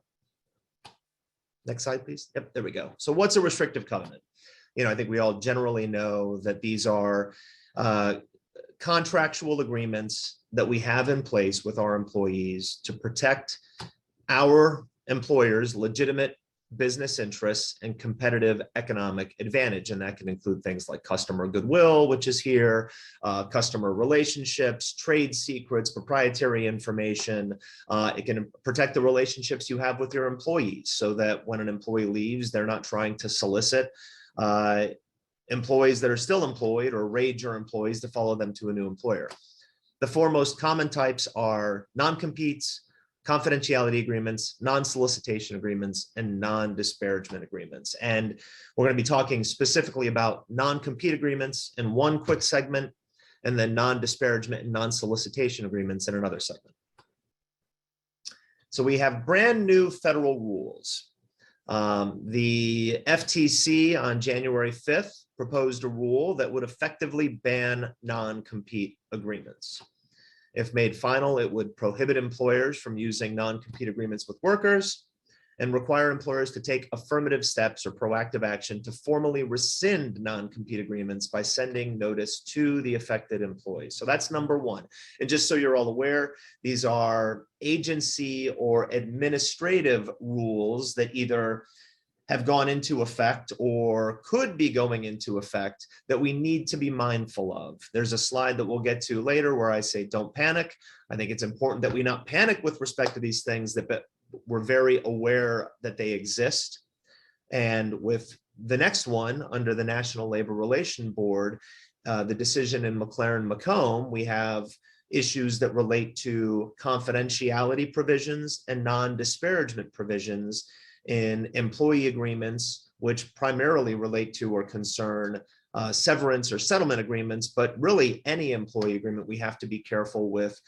Next slide, please. Yep, there we go. So what's a restrictive covenant? I think we all generally know that these are contractual agreements that we have in place with our employees to protect our employers' legitimate business interests and competitive economic advantage. And that can include things like customer goodwill, which is here, customer relationships, trade secrets, proprietary information. It can protect the relationships you have with your employees so that when an employee leaves, they're not trying to solicit employees that are still employed or raid your employees to follow them to a new employer. The four most common types are non-competes, confidentiality agreements, non-solicitation agreements, and non-disparagement agreements. And we're going to be talking specifically about non-compete agreements in one quick segment, and then non-disparagement and non-solicitation agreements in another segment. So we have brand new federal rules. The FTC on January 5th proposed a rule that would effectively ban non-compete agreements. If made final, it would prohibit employers from using non-compete agreements with workers and require employers to take affirmative steps or proactive action to formally rescind non-compete agreements by sending notice to the affected employees. So that's number one. And just so you're all aware, these are agency or administrative rules that either have gone into effect or could be going into effect that we need to be mindful of. There's a slide that we'll get to later where I say, don't panic. I think it's important that we not panic with respect to these things, that we're very aware that they exist. And with the next one under the National Labor Relations Board, the decision in McLaren-Macomb, we have issues that relate to confidentiality provisions and non-disparagement provisions in employee agreements, which primarily relate to or concern severance or settlement agreements, but really any employee agreement, we have to be careful with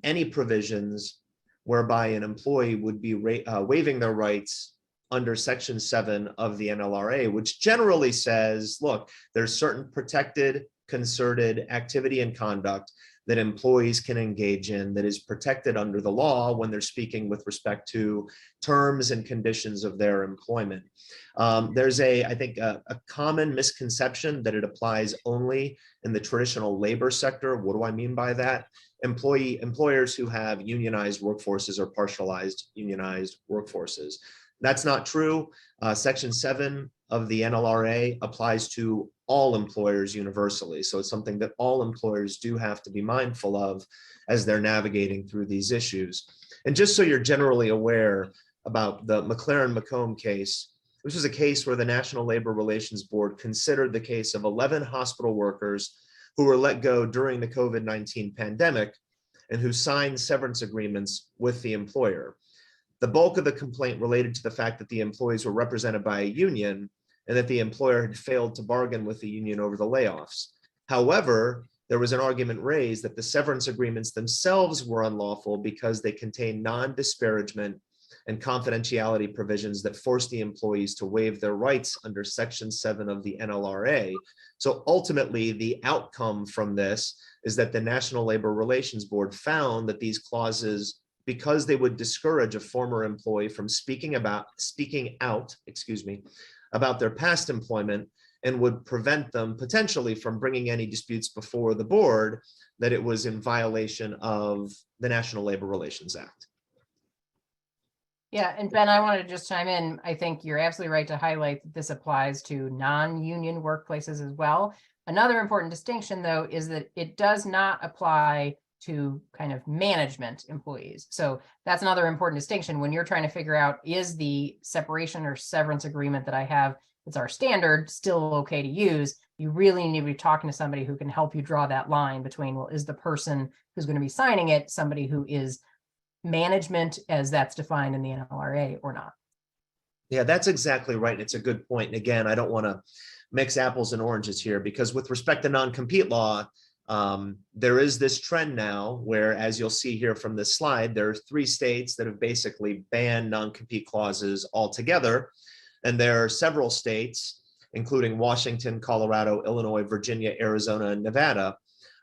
any provisions whereby an employee would be waiving their rights under Section 7 of the NLRA, which generally says, look, there's certain protected, concerted activity and conduct that employees can engage in that is protected under the law when they're speaking with respect to terms and conditions of their employment. There's I think a common misconception that it applies only in the traditional labor sector. What do I mean by that? Employers who have unionized workforces or partialized unionized workforces. That's not true. Section 7 of the NLRA applies to all employers universally. So it's something that all employers do have to be mindful of as they're navigating through these issues. And just so you're generally aware about the McLaren-Macomb case, this was a case where the National Labor Relations Board considered the case of 11 hospital workers who were let go during the COVID-19 pandemic and who signed severance agreements with the employer. The bulk of the complaint related to the fact that the employees were represented by a union and that the employer had failed to bargain with the union over the layoffs. However, there was an argument raised that the severance agreements themselves were unlawful because they contained non-disparagement and confidentiality provisions that forced the employees to waive their rights under Section 7 of the NLRA. So ultimately, the outcome from this is that the National Labor Relations Board found that these clauses, because they would discourage a former employee from speaking out about their past employment and would prevent them potentially from bringing any disputes before the board, that it was in violation of the National Labor Relations Act. Yeah, and Ben, I wanted to just chime in. I think you're absolutely right to highlight that this applies to non-union workplaces as well. Another important distinction, though, is that it does not apply to kind of management employees. So that's another important distinction when you're trying to figure out, is the separation or severance agreement that I have, it's our standard, still okay to use? You really need to be talking to somebody who can help you draw that line between, well, is the person who's going to be signing it somebody who is management as that's defined in the NLRA or not? Yeah, that's exactly right. It's a good point. And again, I don't want to mix apples and oranges here, because with respect to non-compete law, there is this trend now where, as you'll see here from this slide, there are 3 states that have basically banned non-compete clauses altogether. And there are several states, including Washington, Colorado, Illinois, Virginia, Arizona, and Nevada,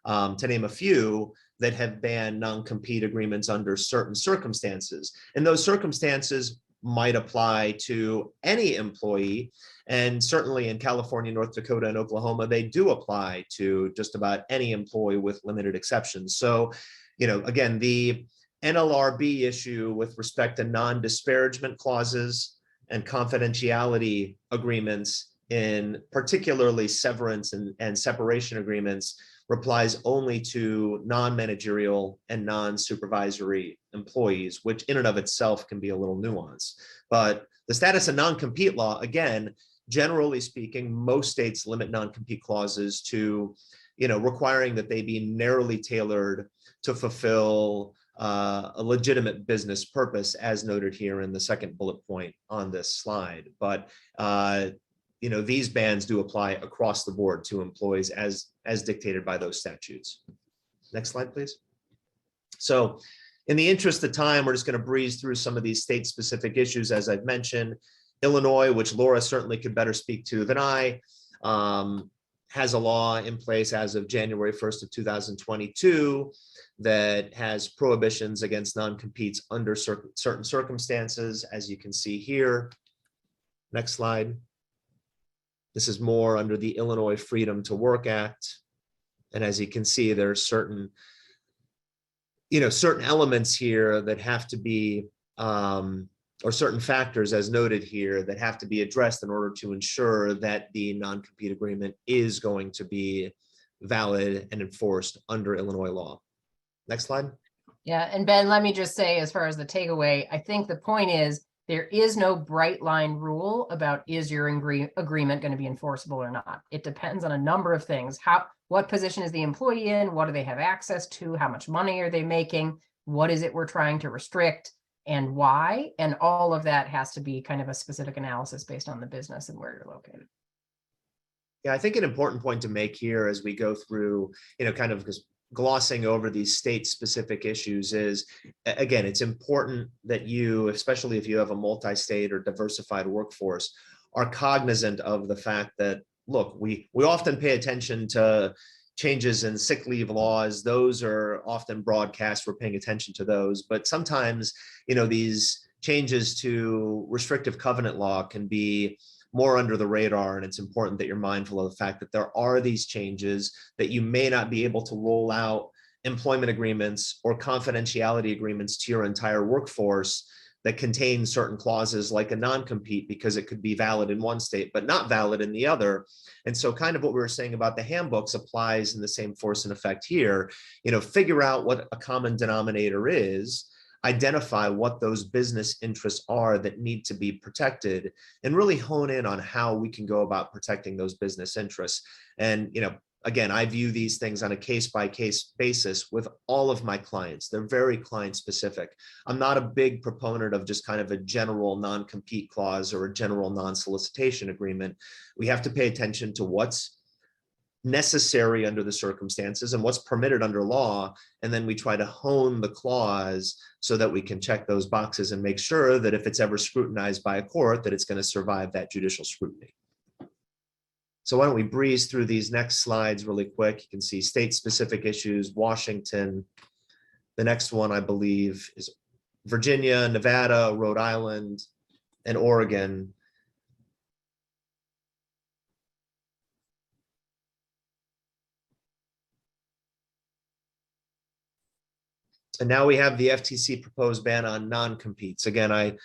to name a few, that have banned non-compete agreements under certain circumstances. And those circumstances might apply to any employee. And certainly in California, North Dakota, and Oklahoma, they do apply to just about any employee with limited exceptions. So, again, the NLRB issue with respect to non-disparagement clauses and confidentiality agreements, in particularly severance and separation agreements, applies only to non-managerial and non-supervisory employees, which in and of itself can be a little nuanced. But the status of non-compete law, again, generally speaking, most states limit non-compete clauses to, requiring that they be narrowly tailored to fulfill a legitimate business purpose, as noted here in the second bullet point on this slide. But these bans do apply across the board to employees as dictated by those statutes. Next slide, please. So In the interest of time, we're just going to breeze through some of these state-specific issues, as I've mentioned. Illinois, which Laura certainly could better speak to than I, has a law in place as of January 1st of 2022 that has prohibitions against non-competes under certain circumstances, as you can see here. Next slide. This is more under the Illinois Freedom to Work Act. And as you can see, there are certain elements here that have to be, or certain factors as noted here that have to be addressed in order to ensure that the non-compete agreement is going to be valid and enforced under Illinois law. Next slide. Yeah, and Ben, let me just say, as far as the takeaway, I think the point is there is no bright line rule about is your agreement going to be enforceable or not. It depends on a number of things. What position is the employee in? What do they have access to? How much money are they making? What is it we're trying to restrict and why? And all of that has to be kind of a specific analysis based on the business and where you're located. Yeah, I think an important point to make here as we go through, kind of just glossing over these state-specific issues is, again, it's important that you, especially if you have a multi-state or diversified workforce, are cognizant of the fact that, look, we often pay attention to changes in sick leave laws. Those are often broadcast. We're paying attention to those. But sometimes, these changes to restrictive covenant law can be more under the radar. And it's important that you're mindful of the fact that there are these changes, that you may not be able to roll out employment agreements or confidentiality agreements to your entire workforce that contain certain clauses like a non-compete, because it could be valid in one state, but not valid in the other. And so kind of what we were saying about the handbooks applies in the same force and effect here. Figure out what a common denominator is, identify what those business interests are that need to be protected, and really hone in on how we can go about protecting those business interests. And, again, I view these things on a case-by-case basis with all of my clients. They're very client-specific. I'm not a big proponent of just kind of a general non-compete clause or a general non-solicitation agreement. We have to pay attention to what's necessary under the circumstances and what's permitted under law. And then we try to hone the clause so that we can check those boxes and make sure that if it's ever scrutinized by a court, that it's going to survive that judicial scrutiny. So why don't we breeze through these next slides really quick. You can see state-specific issues, Washington. The next one, I believe, is Virginia, Nevada, Rhode Island, and Oregon. And now we have the FTC proposed ban on non-competes. Again, I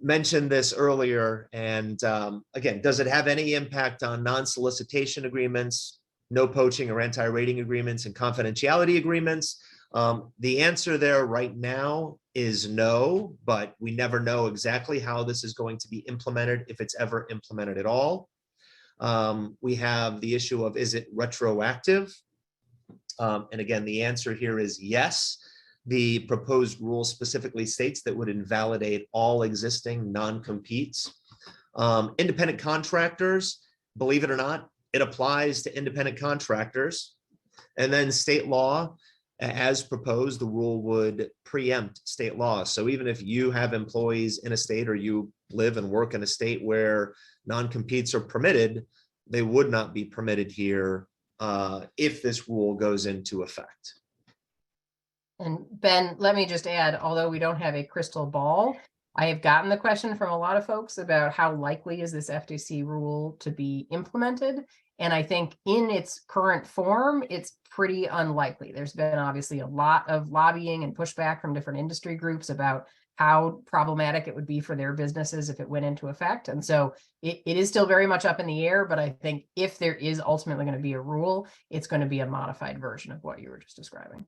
mentioned this earlier, and again, does it have any impact on non-solicitation agreements, no poaching or anti-rating agreements, and confidentiality agreements? The answer there right now is no, but we never know exactly how this is going to be implemented, if it's ever implemented at all. We have the issue of, is it retroactive? And again, the answer here is yes. The proposed rule specifically states that would invalidate all existing non-competes. Independent contractors, believe it or not, it applies to independent contractors. And then state law, as proposed, the rule would preempt state law. So even if you have employees in a state or you live and work in a state where non-competes are permitted, they would not be permitted here if this rule goes into effect. And Ben, let me just add, although we don't have a crystal ball, I have gotten the question from a lot of folks about how likely is this FTC rule to be implemented. And I think in its current form, it's pretty unlikely. There's been obviously a lot of lobbying and pushback from different industry groups about how problematic it would be for their businesses if it went into effect. And so it is still very much up in the air, but I think if there is ultimately going to be a rule, it's going to be a modified version of what you were just describing.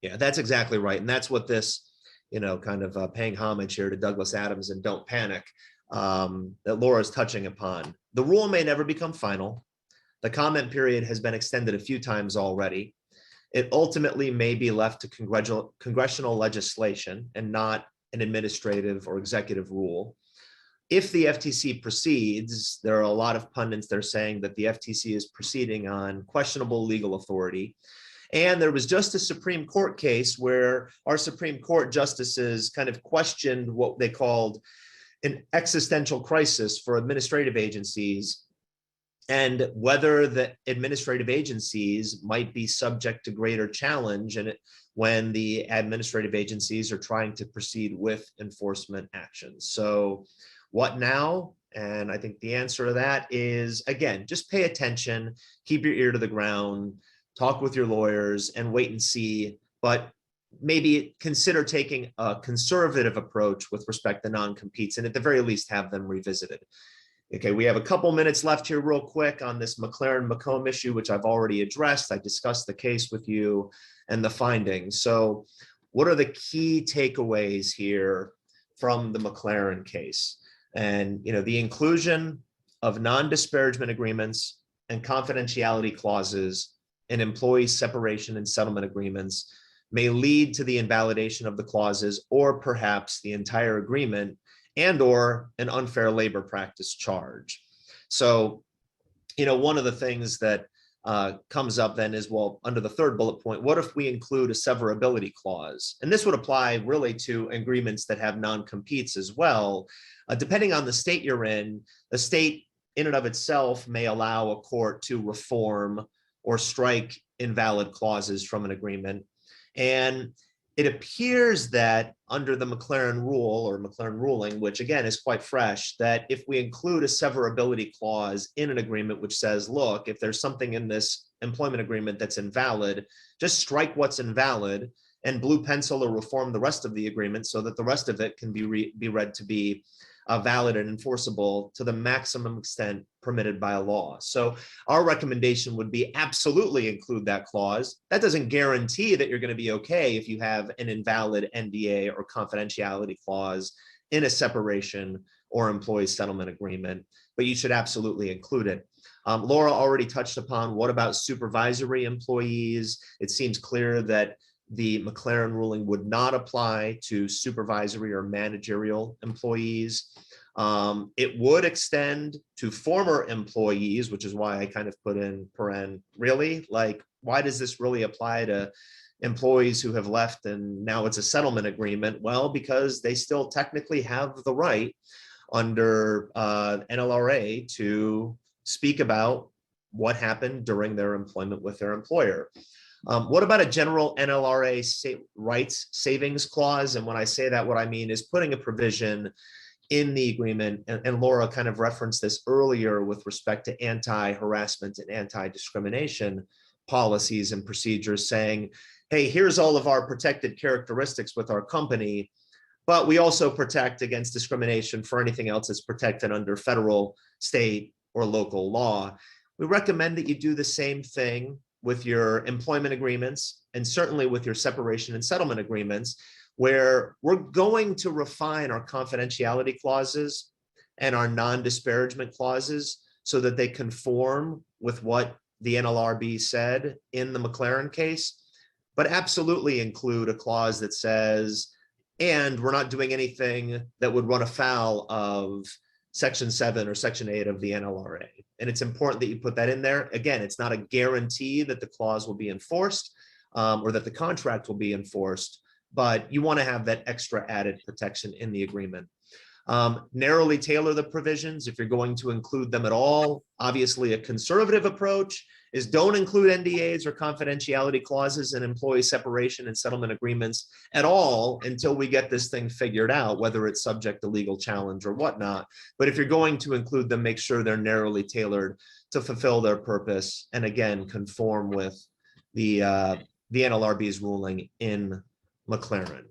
Yeah, that's exactly right. And that's what this, kind of paying homage here to Douglas Adams and Don't Panic, that Laura's touching upon. The rule may never become final. The comment period has been extended a few times already. It ultimately may be left to congressional legislation and not an administrative or executive rule. If the FTC proceeds, there are a lot of pundits that are saying that the FTC is proceeding on questionable legal authority. And there was just a Supreme Court case where our Supreme Court justices kind of questioned what they called an existential crisis for administrative agencies, and whether the administrative agencies might be subject to greater challenge when the administrative agencies are trying to proceed with enforcement actions. So what now? And I think the answer to that is, again, just pay attention, keep your ear to the ground, talk with your lawyers and wait and see, but maybe consider taking a conservative approach with respect to non-competes, and at the very least have them revisited. Okay, we have a couple minutes left here real quick on this McLaren-McComb issue, which I've already addressed. I discussed the case with you and the findings. So what are the key takeaways here from the McLaren case? And, the inclusion of non-disparagement agreements and confidentiality clauses in employee separation and settlement agreements may lead to the invalidation of the clauses or perhaps the entire agreement and or an unfair labor practice charge. So, one of the things that comes up then is, well, under the third bullet point, what if we include a severability clause? And this would apply really to agreements that have non-competes as well. Depending on the state you're in, the state in and of itself may allow a court to reform or strike invalid clauses from an agreement. And it appears that under the McLaren rule or McLaren ruling, which again is quite fresh, that if we include a severability clause in an agreement which says, look, if there's something in this employment agreement that's invalid, just strike what's invalid and blue pencil or reform the rest of the agreement so that the rest of it can be read to be valid and enforceable to the maximum extent permitted by a law. So our recommendation would be absolutely include that clause. That doesn't guarantee that you're going to be okay if you have an invalid NDA or confidentiality clause in a separation or employee settlement agreement, but you should absolutely include it. Laura already touched upon what about supervisory employees? It seems clear that the McLaren ruling would not apply to supervisory or managerial employees. It would extend to former employees, which is why I kind of put in paren, really? Like, why does this really apply to employees who have left and now it's a settlement agreement? Well, because they still technically have the right under NLRA to speak about what happened during their employment with their employer. What about a general NLRA rights savings clause? And when I say that, what I mean is putting a provision in the agreement, and Laura kind of referenced this earlier with respect to anti-harassment and anti-discrimination policies and procedures, saying, hey, here's all of our protected characteristics with our company, but we also protect against discrimination for anything else that's protected under federal, state, or local law. We recommend that you do the same thing with your employment agreements and certainly with your separation and settlement agreements, where we're going to refine our confidentiality clauses and our non-disparagement clauses so that they conform with what the NLRB said in the McLaren case, but absolutely include a clause that says, and we're not doing anything that would run afoul of Section 7 or Section 8 of the NLRA. And it's important that you put that in there. Again, it's not a guarantee that the clause will be enforced or that the contract will be enforced, but you want to have that extra added protection in the agreement. Narrowly tailor the provisions if you're going to include them at all. Obviously, a conservative approach is don't include NDAs or confidentiality clauses in employee separation and settlement agreements at all until we get this thing figured out, whether it's subject to legal challenge or whatnot. But if you're going to include them, make sure they're narrowly tailored to fulfill their purpose and again, conform with the NLRB's ruling in McLaren.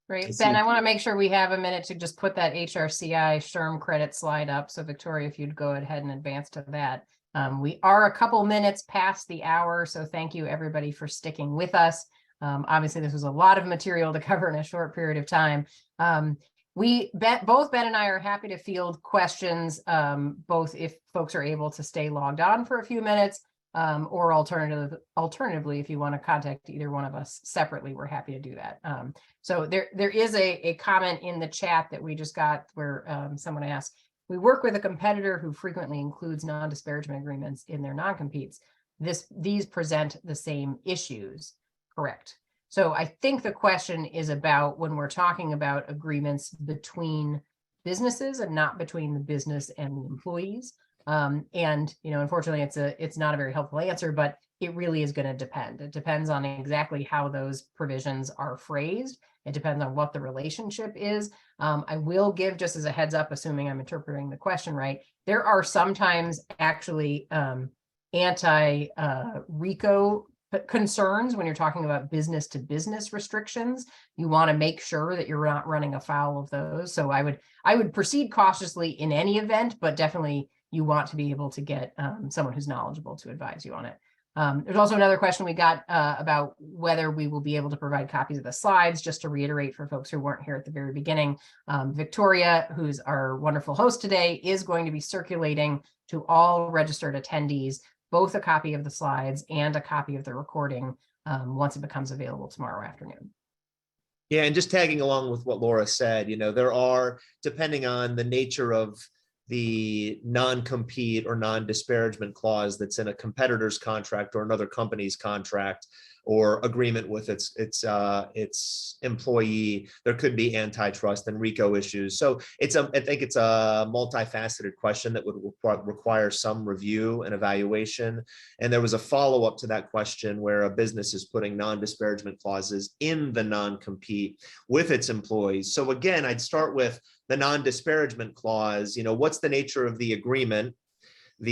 Great. Ben, I want to make sure we have a minute to just put that HRCI SHRM credit slide up. So Victoria, if you'd go ahead and advance to that. We are a couple minutes past the hour, so thank you everybody for sticking with us. Obviously, this was a lot of material to cover in a short period of time. Both Ben and I are happy to field questions, both if folks are able to stay logged on for a few minutes, or alternatively, if you want to contact either one of us separately, we're happy to do that. So there is a comment in the chat that we just got where someone asked, we work with a competitor who frequently includes non-disparagement agreements in their non-competes. these present the same issues, correct? So I think the question is about when we're talking about agreements between businesses and not between the business and the employees. And, you know, unfortunately, it's not a very helpful answer, but it really is going to depend. It depends on exactly how those provisions are phrased. It depends on what the relationship is. I will give, just as a heads up, assuming I'm interpreting the question right, there are sometimes actually anti-RICO concerns when you're talking about business to business restrictions. You want to make sure that you're not running afoul of those. So I would proceed cautiously in any event, but definitely you want to be able to get someone who's knowledgeable to advise you on it. There's also another question we got about whether we will be able to provide copies of the slides. Just to reiterate for folks who weren't here at the very beginning, Victoria, who's our wonderful host today, is going to be circulating to all registered attendees both a copy of the slides and a copy of the recording once it becomes available tomorrow afternoon. Yeah, and just tagging along with what Laura said, you know, there are, depending on the nature of the non-compete or non-disparagement clause that's in a competitor's contract or another company's contract or agreement with its employee, there could be antitrust and RICO issues. So I think it's a multifaceted question that would require some review and evaluation. And there was a follow-up to that question where a business is putting non-disparagement clauses in the non-compete with its employees. So again, I'd start with the non-disparagement clause. You know, what's the nature of the agreement? How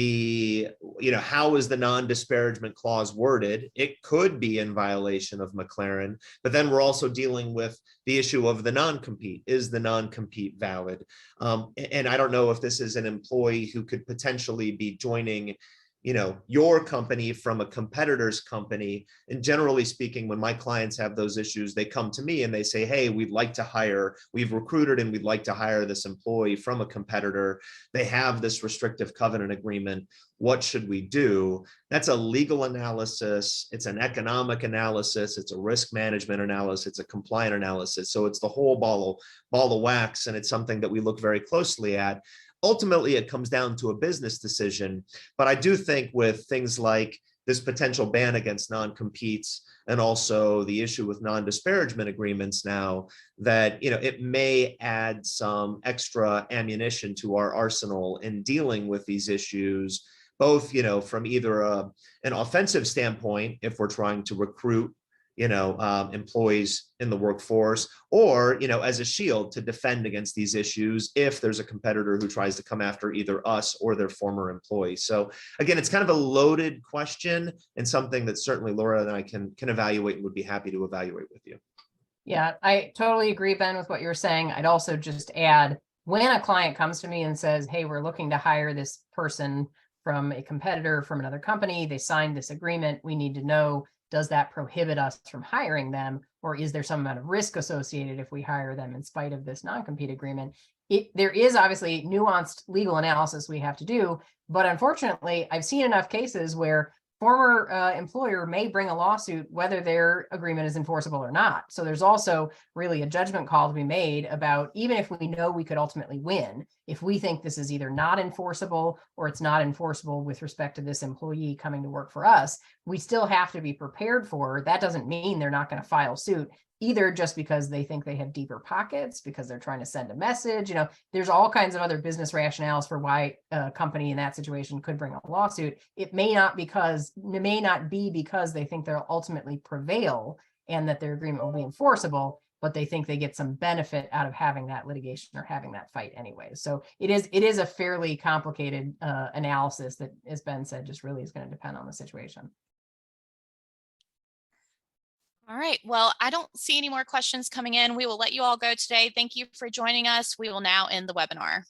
is the non-disparagement clause worded? It could be in violation of McLaren, but then we're also dealing with the issue of the non-compete. Is the non-compete valid? And I don't know if this is an employee who could potentially be joining, you know, your company from a competitor's company. And generally speaking, when my clients have those issues, they come to me and they say, hey, we'd recruited and we'd like to hire this employee from a competitor. They have this restrictive covenant agreement. What should we do? That's a legal analysis. It's an economic analysis. It's a risk management analysis. It's a compliant analysis. So it's the whole ball of wax. And it's something that we look very closely at. Ultimately, it comes down to a business decision. But I do think with things like this potential ban against non-competes and also the issue with non-disparagement agreements now, that, you know, it may add some extra ammunition to our arsenal in dealing with these issues, both, you know, from either an offensive standpoint, if we're trying to recruit, you know, employees in the workforce, or, you know, as a shield to defend against these issues if there's a competitor who tries to come after either us or their former employees. So again, it's kind of a loaded question and something that certainly Laura and I can evaluate and would be happy to evaluate with you. Yeah, I totally agree, Ben, with what you're saying. I'd also just add, when a client comes to me and says, hey, we're looking to hire this person from a competitor from another company, they signed this agreement, we need to know, does that prohibit us from hiring them? Or is there some amount of risk associated if we hire them in spite of this non-compete agreement? There is obviously nuanced legal analysis we have to do, but unfortunately, I've seen enough cases where former employer may bring a lawsuit whether their agreement is enforceable or not. So there's also really a judgment call to be made about, even if we know we could ultimately win, if we think this is either not enforceable or it's not enforceable with respect to this employee coming to work for us, we still have to be prepared for. That doesn't mean they're not going to file suit, either just because they think they have deeper pockets, because they're trying to send a message. You know, there's all kinds of other business rationales for why a company in that situation could bring a lawsuit. It may not be because they think they'll ultimately prevail and that their agreement will be enforceable, but they think they get some benefit out of having that litigation or having that fight anyway. So it is a fairly complicated analysis that, as Ben said, just really is going to depend on the situation. All right, well, I don't see any more questions coming in. We will let you all go today. Thank you for joining us. We will now end the webinar.